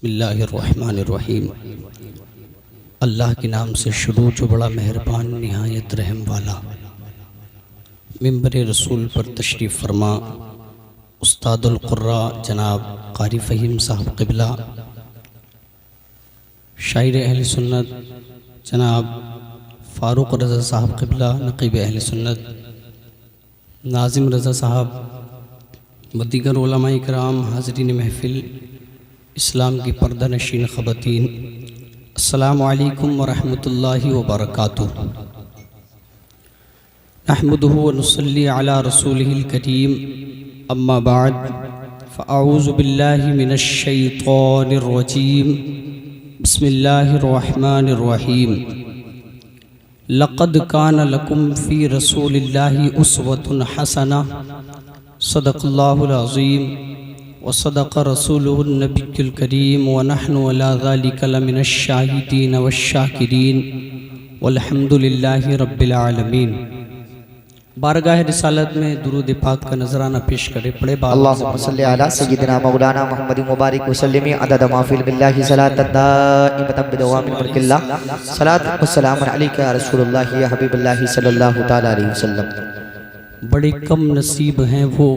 बिस्मिल्लाहिर्रहमानिर्रहीम। अल्लाह के नाम से शुरू जो बड़ा मेहरबान निहायत रहम वाला। मिंबर रसूल पर तशरीफ़ फरमा उस्तादुल क़ुर्रा जनाब क़ारी फ़हीम साहब क़िबला, शायर अहले सुन्नत जनाब फ़ारूक रज़ा साहब क़िबला नक़ीब अहले सुन्नत, नाज़िम रज़ा साहब व दीगर उलमाए किराम, हाज़रीन महफ़िल, इस्लाम की पर्दा नशीन ख़वातीन, अस्सलामु अलैकुम व रहमतुल्लाहि व बरकातुहू। नहमदुहु व नुसल्ली अला रसूलिहिल करीम, अम्मा बाद, फ़अऊज़ु बिल्लाहि मिनश शैतानिर रजीम, बिस्मिल्लाहिर रहमानिर रहीम। लक़द कान लकुम फ़ी रसूलिल्लाहि उस्वतुन हसना, सदक़ल्लाहुल अज़ीम व सदक़ रसूलुहुन नबियुल करीम व नहनु अला ज़ालिका लमिनश शाहिदीन वश्शाकिरीन वल्हम्दुलिल्लाहि रब्बिल आलमीन। बारगाह रिसालत में दुरूद पाक का नजराना पेश करे पड़े। अल्लाहुम्मा सल्ली अला सय्यिदिना मौलाना मुहम्मदिन मुबारक वसल्लम अदद मा फ़िल बिल्लाहि सलातन दाइमतन बिदवामिल मुल्किल्लाह, सलातु व सलामुन अलैका या रसूलुल्लाह या हबीबल्लाह सल्लल्लाहु तआला अलैहि वसल्लम। बड़े कम नसीब हैं वो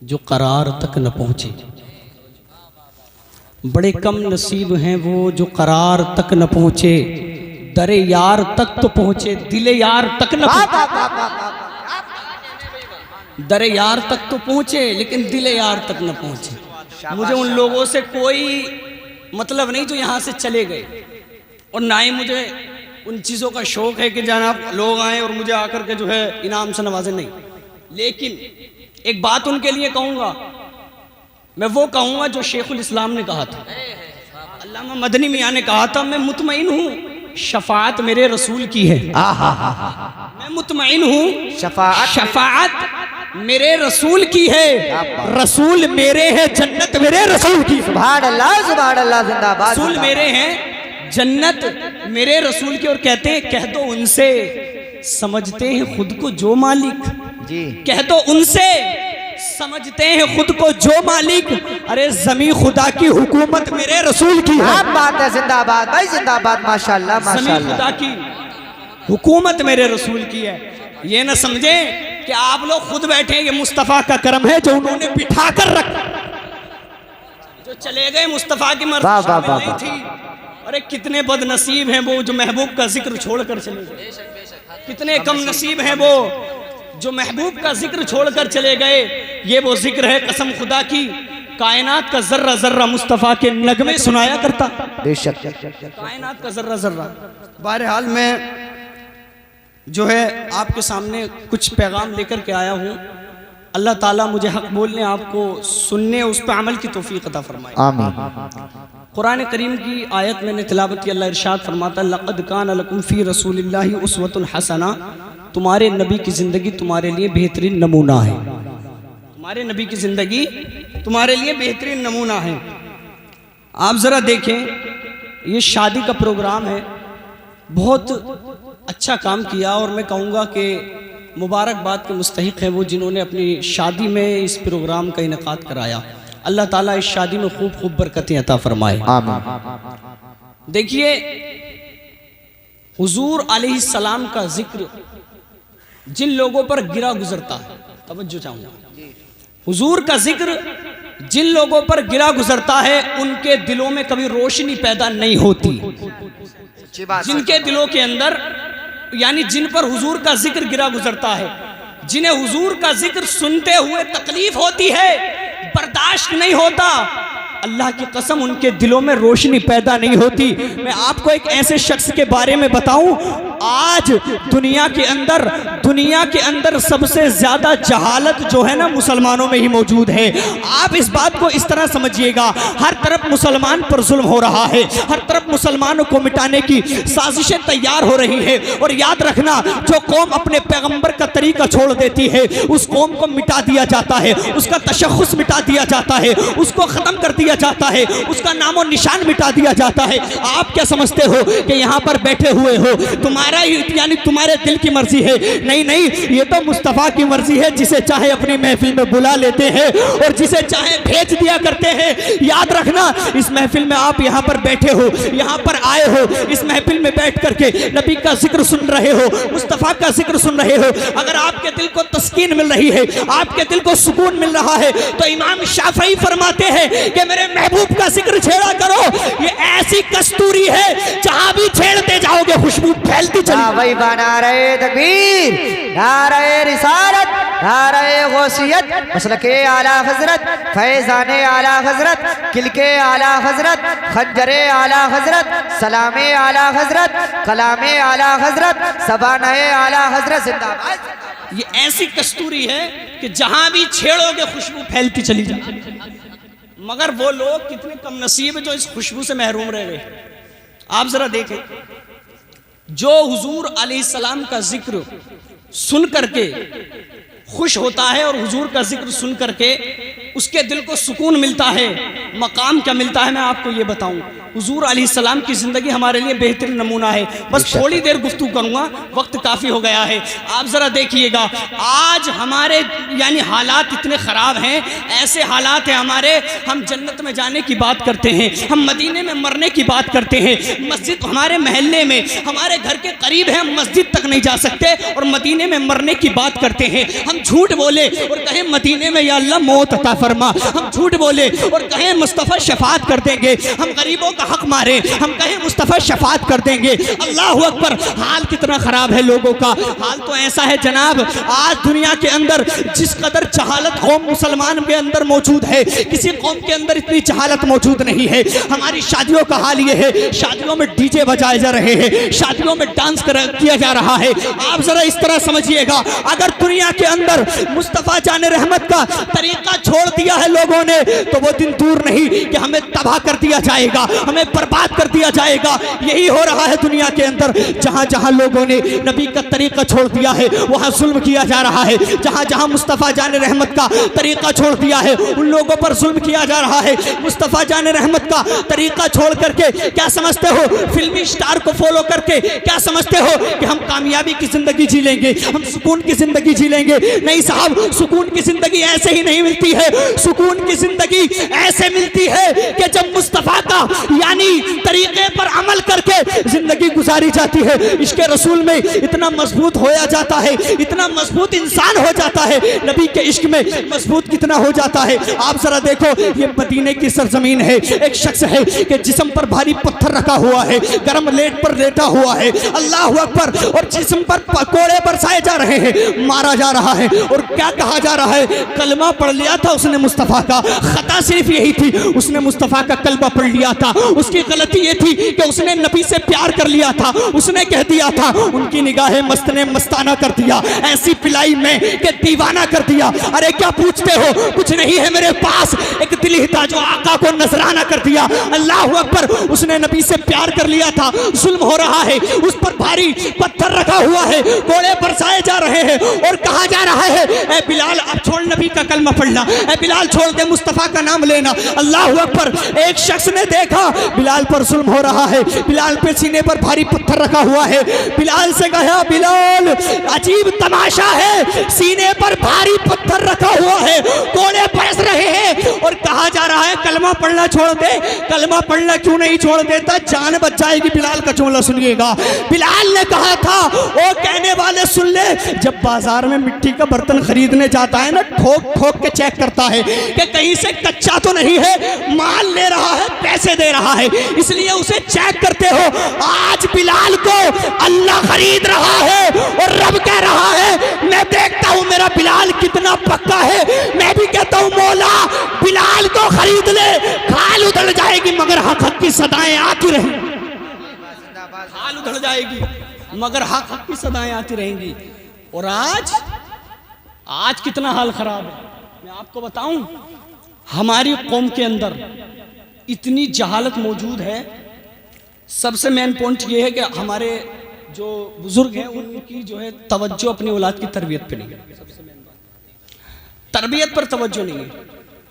जो करार तक न पहुँचे, बड़े कम नसीब हैं वो जो करार तक न पहुँचे, दरे यार तक तो पहुँचे दिले यार तक न पहुँचे। दरे यार तक तो पहुँचे लेकिन दिले यार तक न पहुँचे। मुझे उन लोगों से कोई मतलब नहीं जो यहाँ से चले गए, और ना ही मुझे उन चीज़ों का शौक़ है कि जनाब लोग आएँ और मुझे आकर के जो है इनाम से नवाजें, नहीं। लेकिन एक बात उनके लिए कहूँगा, मैं वो कहूँगा जो शेखुल इस्लाम ने कहा था, अल्लामा मदनी मियाँ ने कहा था, मैं मुतमईन हूँ शफाअत मेरे रसूल की है। मैं मुतमईन हूँ शफाअत मेरे रसूल की है, रसूल मेरे हैं जन्नत मेरे रसूल की। सुभान अल्लाह सुभान अल्लाह, जिंदाबाद। रसूल मेरे हैं जन्नत मेरे रसूल की। और कहते हैं कह दो उनसे समझते हैं खुद को जो मालिक जी, कह दो उनसे समझते हैं खुद को जो मालिक, अरे जमी खुदा की हुकूमत मेरे रसूल की है। क्या बात है, जिंदाबाद भाई जिंदाबाद, माशाल्लाह जमी माशाल्लाह। खुदा की हुकूमत मेरे रसूल की है। ये ना समझे कि आप लोग खुद बैठे, ये मुस्तफ़ा का करम है जो उन्होंने बिठा कर रखा। जो चले गए मुस्तफ़ा की मर्ज़ी शामिल नहीं थी। अरे कितने बदनसीब हैं वो जो महबूब का जिक्र छोड़कर चले गए, कितने कम नसीब हैं वो जो महबूब का जिक्र छोड़कर चले गए। ये वो जिक्र है कसम खुदा की, कायनात का जर्रा जर्रा मुस्तफ़ा के नगमे सुनाया करता। बेशक कायनात का जर्रा जर्रा। बहरहाल मैं जो है आपके सामने कुछ पैगाम लेकर के आया हूँ। अल्लाह ताला मुझे हक बोलने, आपको सुनने, उस पर अमल की तौफीक अता फरमाए, आमीन। कुरान करीम की आयत मैंने तिलावत की। अल्लाह इरशाद फरमाता, लक़द कान लकुम फ़ी रसूलिल्लाहि उस्वतुन हसना, तुम्हारे नबी की ज़िंदगी तुम्हारे लिए बेहतरीन नमूना है। तुम्हारे नबी की ज़िंदगी तुम्हारे लिए बेहतरीन नमूना है। आप ज़रा देखें, ये शादी का प्रोग्राम है, बहुत अच्छा काम किया, और मैं कहूँगा कि मुबारकबाद के मुस्तहिक है वो जिन्होंने अपनी शादी में इस प्रोग्राम का इनेकाद कराया। अल्लाह ताला इस शादी में खूब खूब बरकतें अता फरमाए, आमीन। देखिए, हुजूर अलैहिस्सलाम का जिक्र जिन लोगों पर गिरा गुजरता है, तवज्जो चाहूँगा, हुजूर का जिक्र जिन लोगों पर गिरा गुजरता है उनके दिलों में कभी रोशनी पैदा नहीं होती। जिनके दिलों के अंदर, यानी जिन पर हुजूर का जिक्र गिरा गुजरता है, जिन्हें हुजूर का जिक्र सुनते हुए तकलीफ होती है, बर्दाश्त नहीं होता, अल्लाह की कसम उनके दिलों में रोशनी पैदा नहीं होती। मैं आपको एक ऐसे शख्स के बारे में बताऊं, आज दुनिया के अंदर सबसे ज्यादा जहालत जो है ना मुसलमानों में ही मौजूद है। आप इस बात को इस तरह समझिएगा, हर तरफ मुसलमान पर जुल्म हो रहा है, हर तरफ मुसलमानों को मिटाने की साजिशें तैयार हो रही है। और याद रखना, जो कौम अपने पैगंबर का तरीका छोड़ देती है उस कौम को मिटा दिया जाता है, उसका तशख़्ख़ुस मिटा दिया जाता है, उसको ख़त्म कर दिया जाता है, उसका नामो निशान मिटा दिया जाता है। आप क्या समझते हो कि यहाँ पर बैठे हुए हो, तुम्हारे यानी तुम्हारे दिल की मर्जी है। नहीं नहीं, ये तो मुस्तफ़ा की मर्जी है, जिसे चाहे अपनी महफिल में बुला लेते हैं और जिसे चाहे भेज दिया करते हैं। याद रखना, इस महफिल में आप यहाँ पर बैठे हो, यहाँ पर आए हो, इस महफिल में बैठ करके नबी का जिक्र सुन रहे हो, मुस्तफ़ा का जिक्र सुन रहे हो। अगर आपके दिल को तस्कीन मिल रही है, आपके दिल को सुकून मिल रहा है, तो इमाम शाफई फरमाते हैं कि मेरे महबूब का जिक्र छेड़ा करो। ये ऐसी कस्तूरी है, जहां भी छेड़ते जाओगे खुशबू फैलती चली। वही नारे तकबीर, नारे रिसालत, नारे गौसियत, मसलके आला हजरत, फैजाने आला हजरत, किलके आला हजरत, खंजरे आला हजरत, सलामे आला हजरत, कलामे आला हजरत, सबाने आला हजरत जिंदाबाद। ये ऐसी कस्तूरी है कि जहां भी छेड़ोगे खुशबू फैलती चली जाए। मगर वो लोग कितने कम नसीब है जो इस खुशबू से महरूम रह गए। आप जरा देखें, जो हुजूर अलैहिस्सलाम का जिक्र सुन करके खुश होता है और हुजूर का जिक्र सुन करके उसके दिल को सुकून मिलता है, मकाम क्या मिलता है मैं आपको ये बताऊं। हुजूर अलैहिस्सलाम की ज़िंदगी हमारे लिए बेहतरीन नमूना है। बस थोड़ी देर गुफ्तगू करूंगा, वक्त काफ़ी हो गया है। आप ज़रा देखिएगा, आज हमारे यानी हालात इतने ख़राब हैं, ऐसे हालात हैं हमारे, हम जन्नत में जाने की बात करते हैं, हम मदीने में मरने की बात करते हैं, मस्जिद हमारे महल्ले में हमारे घर के करीब है, हम मस्जिद तक नहीं जा सकते और मदीने में मरने की बात करते हैं। हम झूठ बोले और कहें मदीने में या अल्लाह मौत अता फरमा, हम झूठ बोले और कहें मुस्तफ़ा शफात कर देंगे, हम गरीबों का हक मारे, हम कहें मुस्तफ़ा शफात कर देंगे। अल्लाह अकबर, हाल कितना ख़राब है लोगों का। हाल तो ऐसा है जनाब, आज दुनिया के अंदर जिस कदर जहालत कौम मुसलमान के अंदर मौजूद है, किसी कौम के अंदर इतनी जहालत मौजूद नहीं है। हमारी शादियों का हाल ये है, शादियों में डीजे बजाए जा रहे हैं, शादियों में डांस किया जा रहा है। आप जरा इस तरह समझिएगा, अगर दुनिया के अंदर मुस्तफ़ा जाने रहमत का तरीका छोड़ दिया है लोगों ने, तो वो दिन दूर नहीं कि हमें तबाह कर दिया जाएगा, हमें बर्बाद कर दिया जाएगा। यही हो रहा है दुनिया के अंदर, जहां जहां लोगों ने नबी का तरीका छोड़ दिया है वहां जुल्म किया जा रहा है। जहां जहां मुस्तफ़ा जाने रहमत का तरीका छोड़ दिया है उन लोगों पर जुल्म किया जा रहा है। मुस्तफ़ा जाने रहमत का तरीका छोड़ करके क्या समझते हो, फिल्मी स्टार को फॉलो करके क्या समझते हो कि हम कामयाबी की जिंदगी जी लेंगे, हम सुकून की जिंदगी जी लेंगे? नहीं साहब, सुकून की जिंदगी ऐसे ही नहीं मिलती है। सुकून की जिंदगी ऐसे मिलती है कि जब मुस्तफ़ा का यानी तरीके पर अमल करके जिंदगी गुजारी जाती है। इश्क़ रसूल में इतना मजबूत होया जाता है, इतना मजबूत इंसान हो जाता है, नबी के इश्क में मजबूत कितना हो जाता है। आप जरा देखो, ये मदीने की सरजमीन है, एक शख्स है कि जिस्म पर भारी पत्थर रखा हुआ है, गर्म लेट पर लेटा हुआ है, अल्लाह अकबर, और जिस्म पर कोड़े बरसाए जा रहे हैं, मारा जा रहा है। और क्या कहा जा रहा है? कलमा पढ़ लिया था उसने मुस्तफ़ा का। खता सिर्फ यही थी, उसने मुस्तफ़ा का कलमा पढ़ लिया था। उसकी गलती ये थी कि उसने नबी से प्यार कर लिया था। उसने कह दिया था, उनकी निगाहें मस्त ने मस्ताना कर दिया, ऐसी पिलाई में कि दीवाना कर दिया। अरे क्या पूछते हो, कुछ नहीं है मेरे पास, एक दिल ही था जो आका को नजराना कर दिया। अल्लाह अकबर, उसने नबी से प्यार कर लिया था, जुल्म हो रहा है, उस पर भारी पत्थर रखा हुआ है, कोड़े बरसाए जा रहे हैं और कहा जा रहा है, ए बिलाल अब छोड़ नबी का कलमा पढ़ना, ए बिलाल छोड़ दे मुस्तफ़ा का नाम लेना। अल्लाह अकबर, एक शख्स ने देखा बिलाल पर जुल्म हो रहा है, बिलाल पे सीने पर भारी पत्थर रखा हुआ है। बिलाल से कहा, बिलाल अजीब तमाशा है, सीने पर भारी पत्थर रखा हुआ है, कोड़े बरस रहे हैं और कहा जा रहा है कलमा पढ़ना छोड़ दे। कलमा पढ़ना क्यों नहीं छोड़ देता? जान बच जाएगी। बिलाल का जुमला सुनिएगा, बिलाल ने कहा था, ओ कहने वाले सुन ले, जब बाजार में मिट्टी का बर्तन खरीदने जाता है ना, ठोक ठोक के चेक करता है कि कहीं से कच्चा तो नहीं है, माल ले रहा है, पैसे दे रहा है, इसलिए उसे चेक करते हो। आज बिलाल को अल्लाह खरीद रहा है और रब कह रहा है, मैं देखता हूं मेरा बिलाल कितना पक्का है। मैं भी कहता हूं, मौला बिलाल को खरीद ले, खाल उधड़ जाएगी मगर हक हक की सदाएं आती रहेंगी। खाल उधड़ जाएगी मगर हक हक की सदाएं आती रहेंगी। और आज कितना हाल खराब है, मैं आपको बताऊं, हमारी कौम के अंदर इतनी जहालत मौजूद है। सबसे मेन पॉइंट ये है कि हमारे जो बुजुर्ग हैं उनकी जो है तवज्जो अपनी औलाद की तरबियत पे नहीं है। सबसे मेन बात, तरबियत पर तवज्जो नहीं है।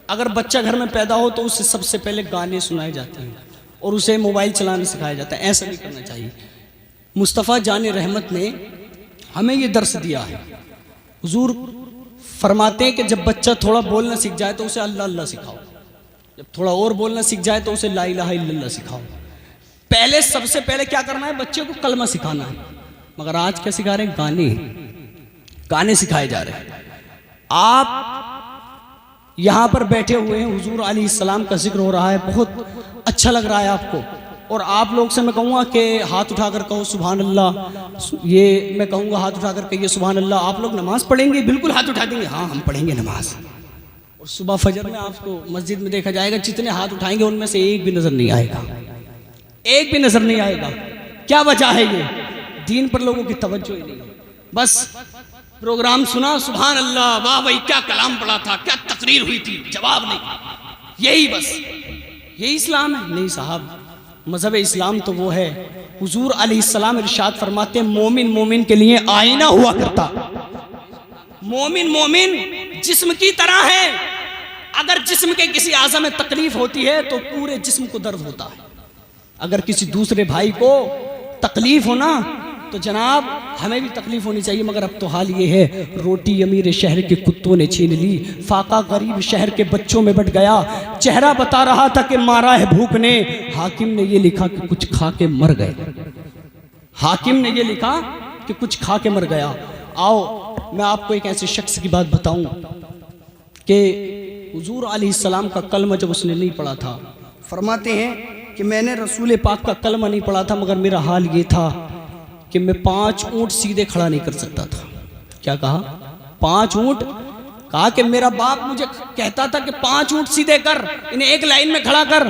अगर बच्चा घर में पैदा हो तो उसे सबसे पहले गाने सुनाए जाते हैं और उसे मोबाइल चलाना सिखाया जाता है। ऐसा नहीं करना चाहिए। मुस्तफ़ा जान रहमत ने हमें ये दर्स दिया है। हुजूर फरमाते हैं कि जब बच्चा थोड़ा बोलना सीख जाए तो उसे अल्लाह अल्लाह सिखाओ, जब थोड़ा और बोलना सीख जाए तो उसे ला इलाहा इल्लल्लाह सिखाओ। पहले सबसे पहले क्या करना है, बच्चे को कलमा सिखाना है। मगर आज क्या सिखा रहे हैं, गाने सिखाए जा रहे हैं। आप यहाँ पर बैठे हुए हैं, हुजूर अलैहिस्सलाम का जिक्र हो रहा है, बहुत अच्छा लग रहा है आपको। और आप लोग से मैं कहूँगा कि हाथ उठाकर कहो सुभान अल्लाह। ये मैं कहूँगा हाथ उठाकर कहिए सुभान अल्लाह। आप लोग नमाज पढ़ेंगे, बिल्कुल हाथ उठा देंगे, हाँ हम पढ़ेंगे नमाज। और सुबह फजर में आपको मस्जिद में देखा जाएगा, जितने हाथ उठाएंगे उनमें से एक भी नजर नहीं आएगा, एक भी नजर नहीं आएगा। क्या वजह है? ये दीन पर लोगों की तवज्जो ही नहीं है। बस प्रोग्राम सुना, सुभान अल्लाह, वाह भाई क्या कलाम पढ़ा था, क्या तकरीर हुई थी, जवाब नहीं। यही बस, यही इस्लाम है? नहीं साहब, मजहब इस्लाम तो वो है, हुजूर अलैहिस्सलाम इरशाद फरमाते हैं मोमिन मोमिन के लिए आईना हुआ करता। मोमिन मोमिन जिस्म की तरह है, अगर जिस्म के किसी आज़ा में तकलीफ होती है तो पूरे जिस्म को दर्द होता है। अगर किसी दूसरे भाई को तकलीफ हो ना तो जनाब हमें भी तकलीफ होनी चाहिए। मगर अब तो हाल ये है, रोटी अमीर शहर के कुत्तों ने छीन ली, फाका गरीब शहर के बच्चों में बट गया। चेहरा बता रहा था कि मारा है भूख ने, हाकिम ने ये लिखा कि कुछ खा के मर गए। हाकिम ने ये लिखा कि कुछ खा के मर गया। आओ मैं आपको एक ऐसे शख्स की बात बताऊं कि हुजूर अलैहिस्सलाम का कलमा जब उसने नहीं पढ़ा था, फरमाते हैं कि मैंने रसूल पाक का कलमा नहीं पढ़ा था, मगर मेरा हाल ये था कि मैं 5 ऊंट सीधे खड़ा नहीं कर सकता था। क्या कहा? 5 ऊंट। कहा कि मेरा बाप मुझे कहता था कि 5 ऊंट सीधे कर, इन्हें एक लाइन में खड़ा कर।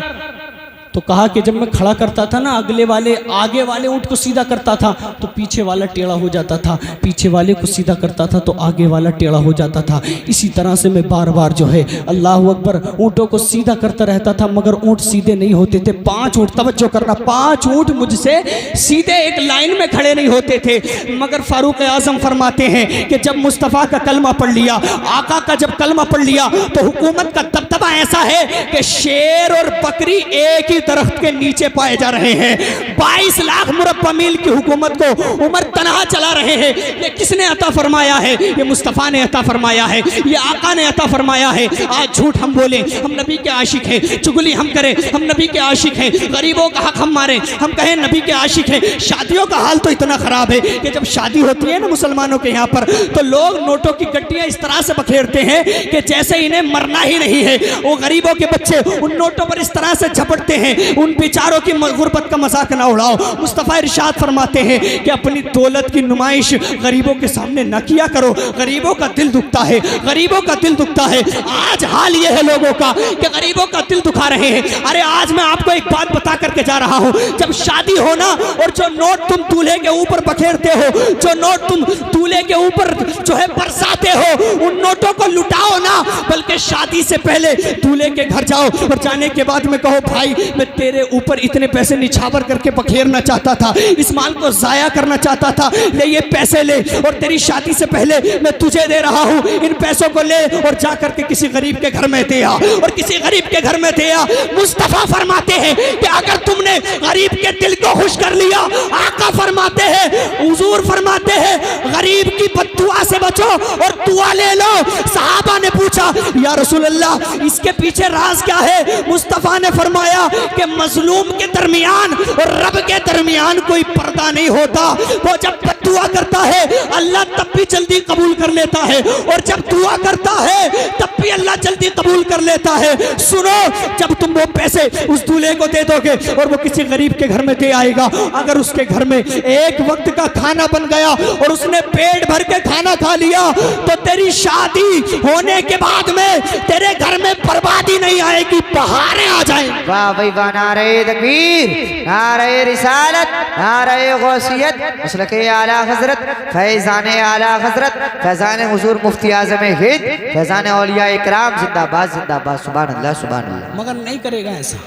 तो कहा कि जब मैं खड़ा करता था ना, आगे वाले ऊंट को सीधा करता था तो पीछे वाला टेढ़ा हो जाता था, पीछे वाले को सीधा करता था तो आगे वाला टेढ़ा हो जाता था। इसी तरह से मैं बार बार जो है अल्लाह अकबर ऊँटों को सीधा करता रहता था, मगर ऊँट सीधे नहीं होते थे। 5 ऊँट, तवज्जो करना, 5 ऊँट मुझसे सीधे एक लाइन में खड़े नहीं होते थे। मगर फारूक आजम फरमाते हैं कि जब मुस्तफ़ा का कलमा पढ़ लिया, आका का जब कलमा पढ़ लिया, तो हुकूमत का दबदबा ऐसा है कि शेर और बकरी एक ही दरख्त के नीचे पाए जा रहे हैं। 22 लाख मुरब्बा मील की हुकूमत को उमर तनहा चला रहे हैं। ये किसने अता फरमाया है? ये मुस्तफ़ा ने अता फरमाया है, ये आका ने अता फरमाया है। आज झूठ हम बोले, हम नबी के आशिक हैं, चुगली हम करें, हम नबी के आशिक हैं, गरीबों का हक हम मारें, हम कहें नबी के आशिक हैं। शादियों का हाल तो इतना खराब है कि जब शादी होती है ना मुसलमानों के यहाँ पर, तो लोग नोटों की गड्डियाँ इस तरह से बखेरते हैं कि जैसे इन्हें मरना ही नहीं है। वो गरीबों के बच्चे उन नोटों पर इस तरह से झपटते हैं, उन बेचारों की गुर्बत का मजाक ना उड़ाओ। मुस्तफ़ा इरशाद फरमाते हैं कि अपनी दौलत की नुमाइश गरीबों के सामने न किया करो, गरीबों का दिल दुखता है, गरीबों का दिल दुखता है। आज हाल ये है लोगों का कि गरीबों का दिल दुखा रहे हैं। अरे आज मैं आपको एक बात बता करके जा रहा हूँ, जब शादी हो ना, और जो नोट तुम दूल्हे के ऊपर बखेरते हो, जो नोट तुम दूल्हे के ऊपर जो है बरसाते हो, उन नोटों को लुटाओ ना, बल्कि शादी से पहले दूल्हे के घर जाओ और जाने के बाद में कहो भाई मैं तेरे ऊपर इतने पैसे निछावर करके बखेरना चाहता था, इस माल को जाया करना चाहता था, ले ये पैसे ले और तेरी शादी से पहले मैं तुझे दे रहा हूँ, इन पैसों को ले और जा करके किसी गरीब के घर में दे आ, और किसी गरीब के घर में दे आ। मुस्तफा फरमाते हैं कि अगर तुमने गरीब के दिल को खुश कर लिया, आका फरमाते हैं, हुजूर फरमाते हैं, गरीब की बद्दुआ से बचो और दुआ ले लो। सहाबा ने पूछा या रसूल अल्लाह इसके पीछे राज क्या है? मुस्तफा ने फरमाया कि मजलूम के दरमियान और रब के दरमियान कोई पर्दा नहीं होता। वो जब दुआ करता है अल्लाह तब भी जल्दी कबूल कर लेता है, और जब दुआ करता है तब भी अल्लाह जल्दी कबूल कर लेता है। सुनो, जब तुम वो पैसे उस दूल्हे को दे दोगे और वो किसी गरीब के घर में दे आएगा, अगर उसके घर में एक वक्त का खाना बन गया और उसने पेट भर के खाना खा लिया, तो तेरी शादी होने के बाद में तेरे घर में बर्बादी नहीं आएगी, बहारें आ जाएंगी। वाह भाई वाह, नारे तकबीर, नारे रिसालत, नारे गौसियत, मसलके आला हजरत, फैजाने आला हजरत, फैजाने हुजूर मुफ्ती आज़म हिंद, फैजाने औलिया इकराम, जिंदाबाद जिंदाबाद, सुभान अल्लाह सुभान अल्लाह। मगर नहीं करेगा ऐसा,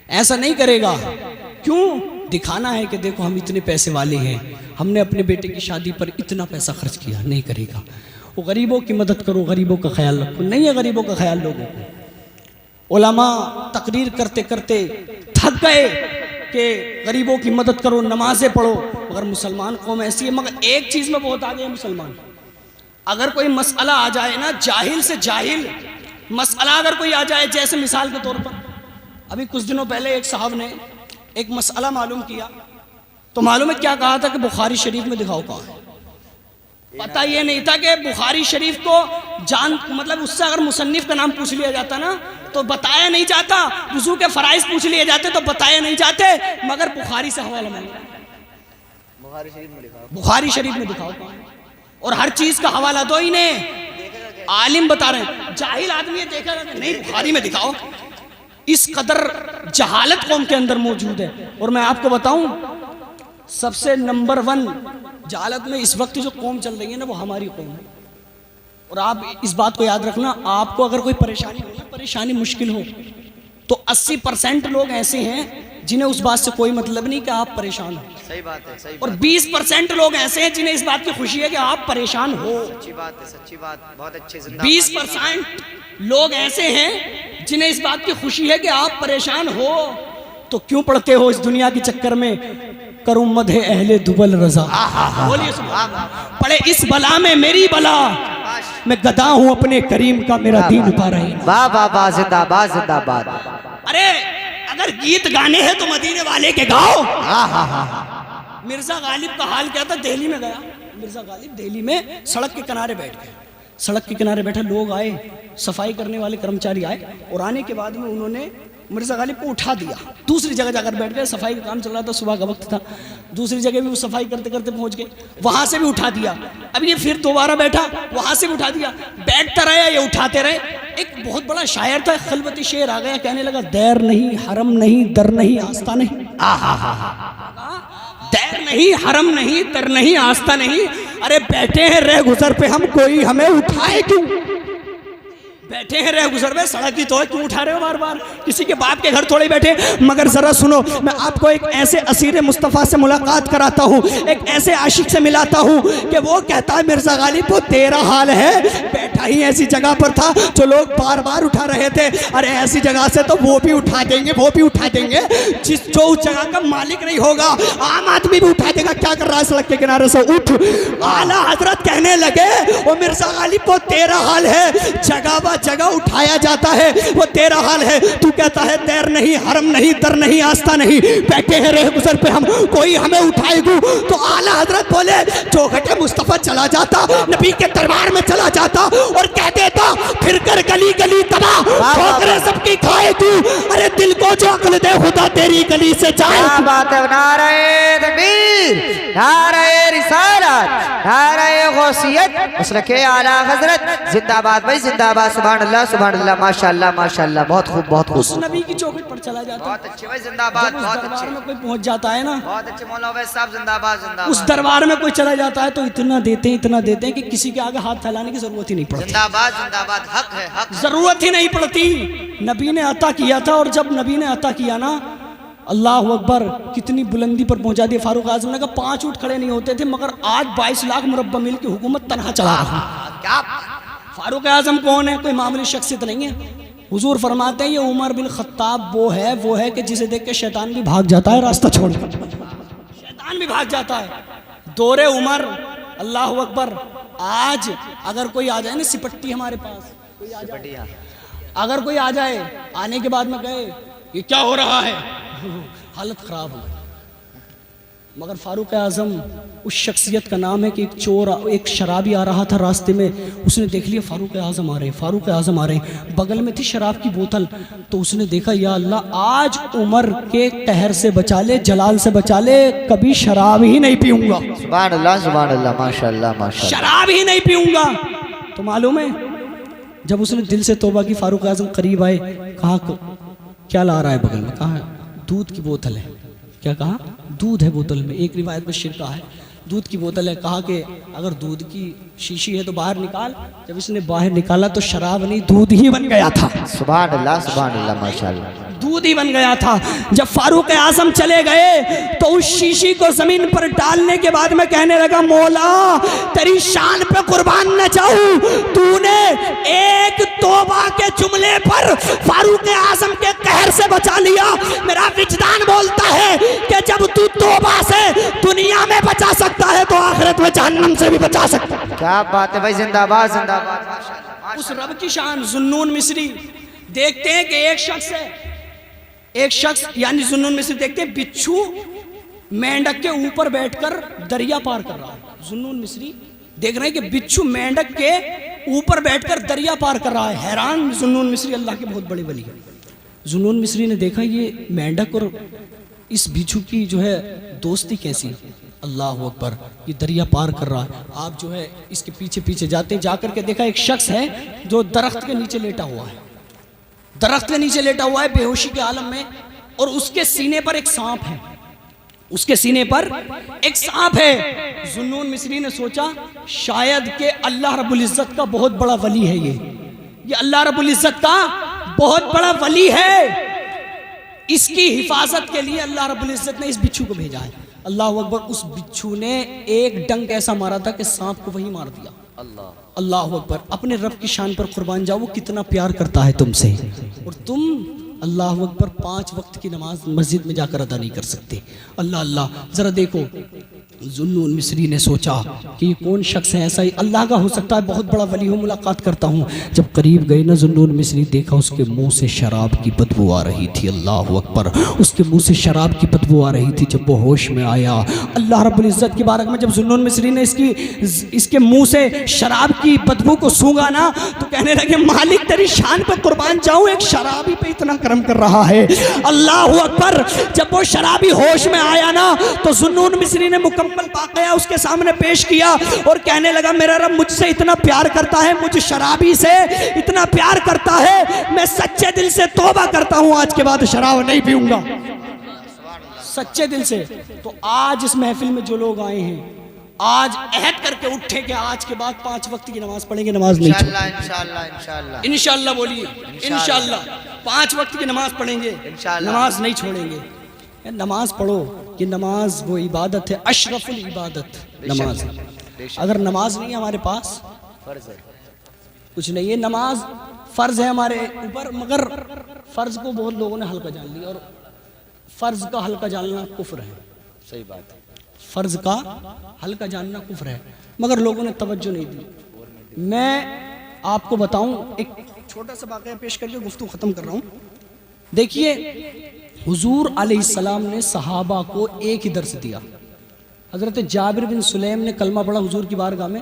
ऐसा नहीं करेगा। क्यों? दिखाना है कि देखो हम इतने पैसे वाले हैं, हमने अपने बेटे की शादी पर इतना पैसा खर्च किया। नहीं करेगा। वो गरीबों की मदद करो, गरीबों का ख्याल रखो। नहीं है गरीबों का ख्याल लोगों को। उलमा तकरीर करते करते थक गए, कि गरीबों की मदद करो, नमाजें पढ़ो, मगर मुसलमान कौम ऐसी है। मगर एक चीज़ में बहुत आगे है मुसलमान। अगर कोई मसला आ जाए ना, जाहिल से जाहिल मसला अगर कोई आ जाए, जैसे मिसाल के तौर पर अभी कुछ दिनों पहले एक साहब ने एक मसला मालूम किया, तो मालूम है क्या कहा था कि बुखारी शरीफ में दिखाओ कहाँ है। पता ये नहीं था कि बुखारी शरीफ को जान, मतलब उससे अगर मुसन्निफ का नाम पूछ लिया जाता ना तो बताया नहीं जाता, वुज़ू के फ़राइज़ पूछ लिए जाते तो बताया नहीं जाते, मगर बुखारी से हवाला मांगा, बुखारी शरीफ में दिखाओ कहाँ है। और हर चीज़ का हवाला दो इन्हें, आलिम बता रहे हैं, जाहिल आदमी ये देखेगा कि नहीं बुखारी में दिखाओ। इस कदर जहालत कौम के अंदर मौजूद है। और मैं आपको बताऊं, सबसे नंबर 1 जहालत में इस वक्त जो कौम चल रही है ना, वो हमारी कौम है। और आप इस बात को याद रखना, आपको अगर कोई परेशानी हो ना, परेशानी मुश्किल हो, तो 80% लोग ऐसे हैं जिन्हें उस बात से कोई मतलब नहीं कि आप परेशान हो। सही बात है, सही और 20% लोग ऐसे हैं जिन्हें इस बात की खुशी है कि आप परेशान हो। सच्ची बात है, सच्ची बात, बहुत अच्छे। 20% लोग ऐसे हैं जिन्हें इस बात की खुशी है कि आप परेशान हो। तो क्यों पढ़ते हो इस दुनिया के चक्कर में, करूं मदहे अहले दुबल रजा। बोलिए पढ़े, इस बला में मेरी बला, मैं गदा हूं अपने करीम का, मेरा दीन पा रही। वाह वाह वाह, जिंदाबाद जिंदाबाद। अरे अगर गीत गाने हैं तो मदीने वाले के गाओ। हाँ हाँ हाँ। मिर्जा गालिब का हाल क्या था, दिल्ली में गया मिर्जा गालिब, दिल्ली में सड़क के किनारे बैठ गए। सड़क के किनारे बैठे लोग आए, सफाई करने वाले कर्मचारी आए, और आने के बाद में उन्होंने मिर्जा गालिब को उठा दिया, दूसरी जगह जाकर बैठ गए। सफाई का काम चल रहा था, सुबह का वक्त था, दूसरी जगह भी वो सफाई करते करते पहुंच गए, वहां से भी उठा दिया। अब ये फिर दोबारा बैठा, वहां से भी उठा दिया, बैठता रहा, ये उठाते रहे। एक बहुत बड़ा शायर था, खलबती शेर आ गया, कहने लगा, दैर नहीं, हरम नहीं, दर नहीं, आस्था नहीं। दैर नहीं, हरम नहीं, दर नहीं, आस्था नहीं। अरे बैठे हैं रह गुजर पे हम, कोई हमें उठाए क्यों? बैठे हैं रह गुजर में, सड़क की तो क्यों उठा रहे हो बार बार? किसी के बाप के घर थोड़े बैठे। मगर जरा सुनो, मैं आपको एक ऐसे असीर मुस्तफ़ा से मुलाकात कराता हूँ, एक ऐसे आशिक से मिलाता हूँ कि वो कहता है, मिर्जा गालिब वो तेरा हाल है, बैठा ही ऐसी जगह पर था जो लोग बार बार उठा रहे थे। अरे ऐसी जगह से तो वो भी उठा देंगे, वो भी उठा देंगे, जो उस जगह का मालिक नहीं होगा, आम आदमी भी उठा देगा। क्या कर रहा है सड़क के किनारे से, उठ। आला हजरत कहने लगे, वो मिर्जा गालिब वो तेरा हाल है, जगह जगह उठाया जाता है, वो तेरा हाल है। तू कहता है दैर नहीं, हरम नहीं, दर नहीं, आस्था नहीं, बैठे हैं रह गुजर पे हम, कोई हमें उठाएगा। तो आला हजरत बोले, चौखटे मुस्तफा चला जाता, नबी के दरबार में चला जाता और कह देता, फिर कर गली गली तबाह, ठोकरें सबकी खाए तू, अरे दिल को जो अक्ल दे खुदा तेरी गली से जाए। क्या बात है, नारे तकबीर, नारे रिसालत, नारे गौसियत, मसलके आला हजरत जिंदाबाद भाई जिंदाबाद। सुभान अल्लाह, सुभान अल्लाह, माशाअल्लाह माशाअल्लाह, बहुत खूब बहुत खूब। उस नबी की चौखट पर चला जाता, बहुत अच्छे भाई, जिंदाबाद, बहुत अच्छे। में कोई पहुंच जाता है ना, बहुत अच्छे मौला वैद साहब, जिंदाबाद जिंदाबाद। उस दरबार में कोई चला जाता है तो इतना देते हैं, इतना देते हैं कि किसी के आगे हाथ फैलाने की जरूरत ही नहीं पड़ती। जिंदाबाद जिंदाबाद, हक है, हक, जरूरत ही नहीं पड़ती। नबी ने अता किया था, और जब नबी ने अता किया ना, अल्लाह अकबर, कितनी बुलंदी पर पहुंचा दिया। फारूक आजम ने कहा 5 ऊँट खड़े नहीं होते थे, मगर आज 22 लाख मुरब्बा मील की हुकूमत तनहा चला रहा हूं। क्या फारूक आजम कौन है? कोई मामूली शख्सियत नहीं है। हुजूर फरमाते हैं, ये उमर बिन खत्ताब वो है कि जिसे देख के शैतान भी भाग जाता है रास्ता छोड़कर, शैतान भी भाग जाता है। दौरे उमर, अल्लाह अकबर। आज अगर कोई आ जाए ना, सिपट्टी हमारे पास कोई आ जाए, अगर कोई आ जाए, आने के बाद में कहे ये क्या हो रहा है, हालत खराब हो। मगर फारूक आजम, उस शख्सियत का नाम है कि एक चोर, एक शराबी आ रहा था रास्ते में, उसने देख लिया फारूक आजम आ रहे, फारूक आजम आ रहे, बगल में थी शराब की बोतल, तो उसने देखा, या अल्लाह आज उमर के कहर से बचा ले, जलाल से बचा ले, कभी शराब ही नहीं पीऊंगा। सुभान अल्लाह, माशाअल्लाह माशाअल्लाह, शराब ही नहीं पीऊंगा। तो मालूम है, जब उसने दिल से तौबा की, फारूक आजम करीब आए, कहा क्या ला रहा है बगल में? कहा दूध की बोतल है। क्या कहा? दूध है बोतल में। एक रिवायत में शिरका है, दूध की बोतल है। कहा कि अगर दूध की शीशी है तो बाहर निकाल। जब इसने बाहर निकाला तो शराब नहीं, दूध ही बन गया था। सुभान अल्लाह माशाअल्लाह। दूध ही बन गया था। जब फारूक आजम चले गए तो उस शीशी को जमीन पर डालने के बाद में कहने लगा, मौला तेरी शान पे कुर्बान न जाऊं, तूने एक तौबा के जुमले पर फारूक आजम के कहर से बचा लिया। मेरा विजदान बोलता है कि जब तू तौबा से दुनिया में बचा सकता है तो आखिरत में जहन्नम से भी बचा सकता है। क्या बात है भाई, जिंदाबाद जिंदाबाद, माशाल्लाह। उस रब की शान। जुन्नून मिस्री देखते हैं कि एक शख्स यानी जुन्नून मिस्री देखते हैं बिच्छू मेंढक के ऊपर बैठकर दरिया पार कर रहा है। जुन्नून मिस्री देख रहे हैं कि बिच्छू मेंढक के ऊपर बैठकर दरिया पार कर रहा है। हैरान जुन्नून मिस्री, अल्लाह के बहुत बड़े वली है। जुन्नून मिस्री ने देखा ये मेंढक और इस बिच्छू की जो है दोस्ती कैसी, अल्लाह अकबर, ये दरिया पार कर रहा है। आप जो है इसके पीछे पीछे जाते हैं, जाकर के देखा एक शख्स है जो दरख्त के नीचे लेटा हुआ है, दरख्त के नीचे लेटा हुआ है बेहोशी के आलम में, और उसके सीने पर एक सांप है, उसके सीने पर एक सांप है। जुन्नून मिस्री ने सोचा शायद के अल्लाह रब्बुल इज्जत का बहुत बड़ा वली है, ये अल्लाह रब्बुल इज्जत का बहुत बड़ा वली है, इसकी हिफाजत के लिए अल्लाह रब्बुल इज्जत ने इस बिच्छू को भेजा है। अल्लाह अकबर, उस बिच्छू ने एक डंक ऐसा मारा था कि सांप को वही मार दिया। अल्लाह अकबर, अपने रब की शान पर कुर्बान जाओ, वो कितना प्यार करता है तुमसे, और तुम अल्लाह अकबर 5 वक्त की नमाज मस्जिद में जाकर अदा नहीं कर सकते। अल्लाह अल्लाह, जरा देखो जुन्नून मिस्री ने सोचा कि ये कौन शख्स है, ऐसा ही अल्लाह का हो सकता है, बहुत बड़ा वली हो, मुलाकात करता हूँ। जब करीब गए ना जुन्नून मिस्री, देखा उसके मुंह से शराब की बदबू आ रही थी। अल्लाह अकबर, उसके मुंह से शराब की बदबू आ रही थी। जब वो होश में आया, अल्लाह रब्बुल इज्जत की बारक में जब जुन्नून मिस्री ने इसके मुंह से शराब की बदबू को सूंघा ना, तो कहने लगे, मालिक तेरी शान पर कुर्बान जाऊं, एक शराबी पे इतना करम कर रहा है। अल्लाह अकबर, जब वो शराबी होश में आया ना, तो जुन्नून मिस्री ने मुकम्मल वाक़या उसके सामने पेश किया और कहने लगा, मेरा रब मुझसे इतना प्यार करता है, मुझ शराबी से इतना प्यार करता है, मैं सच्चे दिल से तौबा करता हूं, आज के बाद शराब नहीं पीऊंगा, सच्चे दिल से। तो आज इस महफिल में जो लोग आए हैं, आज अहद करके उठे कि आज के बाद 5 वक्त की नमाज पढ़ेंगे, नमाज नहीं इंशाअल्लाह इंशाअल्लाह इंशाअल्लाह इंशाअल्लाह बोलिए, इंशाअल्लाह 5 वक्त की नमाज पढ़ेंगे, नमाज नहीं छोड़ेंगे। नमाज पढ़ो कि नमाज वो इबादत है, अशरफुल इबादत नमाज है। अगर नमाज नहीं है हमारे पास, कुछ नहीं है। नमाज फ़र्ज है हमारे ऊपर, मगर फ़र्ज को बहुत लोगों ने हल्का जान लिया, और फ़र्ज का हल्का जानना कुफ्र है। सही बात है, फ़र्ज का हल्का जानना कुफ्र है, मगर लोगों ने तवज्जो नहीं दी। मैं आपको बताऊं, एक छोटा सा वाक़या पेश करके गुफ्तगू ख़त्म कर रहा हूँ। देखिए, हुजूर अलैहिस्सलाम ने सहाबा को एक ही दर्स दिया। हज़रत जाबिर बिन सुलैम ने कलमा पढ़ा हुजूर की बारगाह में।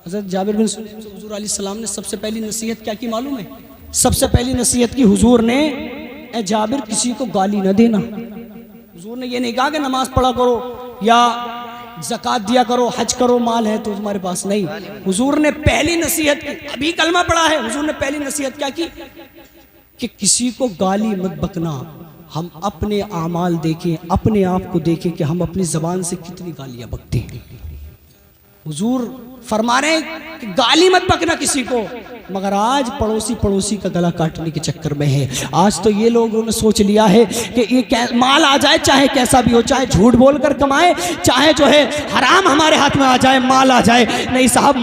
हज़रत जाबिर बिन सुलैम से हुजूर अलैहिस्सलाम ने सबसे पहली नसीहत क्या की मालूम है? सबसे पहली नसीहत की हुजूर ने, ए जाबिर किसी को गाली न देना। हुजूर ने ये नहीं कहा कि नमाज पढ़ा करो या ज़कात दिया करो, हज करो, माल है तो तुम्हारे पास, नहीं। हुजूर ने पहली नसीहत की, अभी कलमा पढ़ा है, हुजूर ने पहली नसीहत क्या की कि किसी को गाली मत बकना। हम अपने आमाल देखें, अपने आप को देखें कि हम अपनी ज़बान से कितनी गालियाँ बकते हैं। हुजूर फरमा रहे हैं कि गाली मत बकना किसी को, मगर आज पड़ोसी का गला काटने के चक्कर में है। आज तो ये लोगों ने सोच लिया है कि ये माल आ जाए, चाहे कैसा भी हो, चाहे झूठ बोलकर कमाए, चाहे जो है हराम हमारे हाथ में आ जाए, माल आ जाए। नहीं साहब,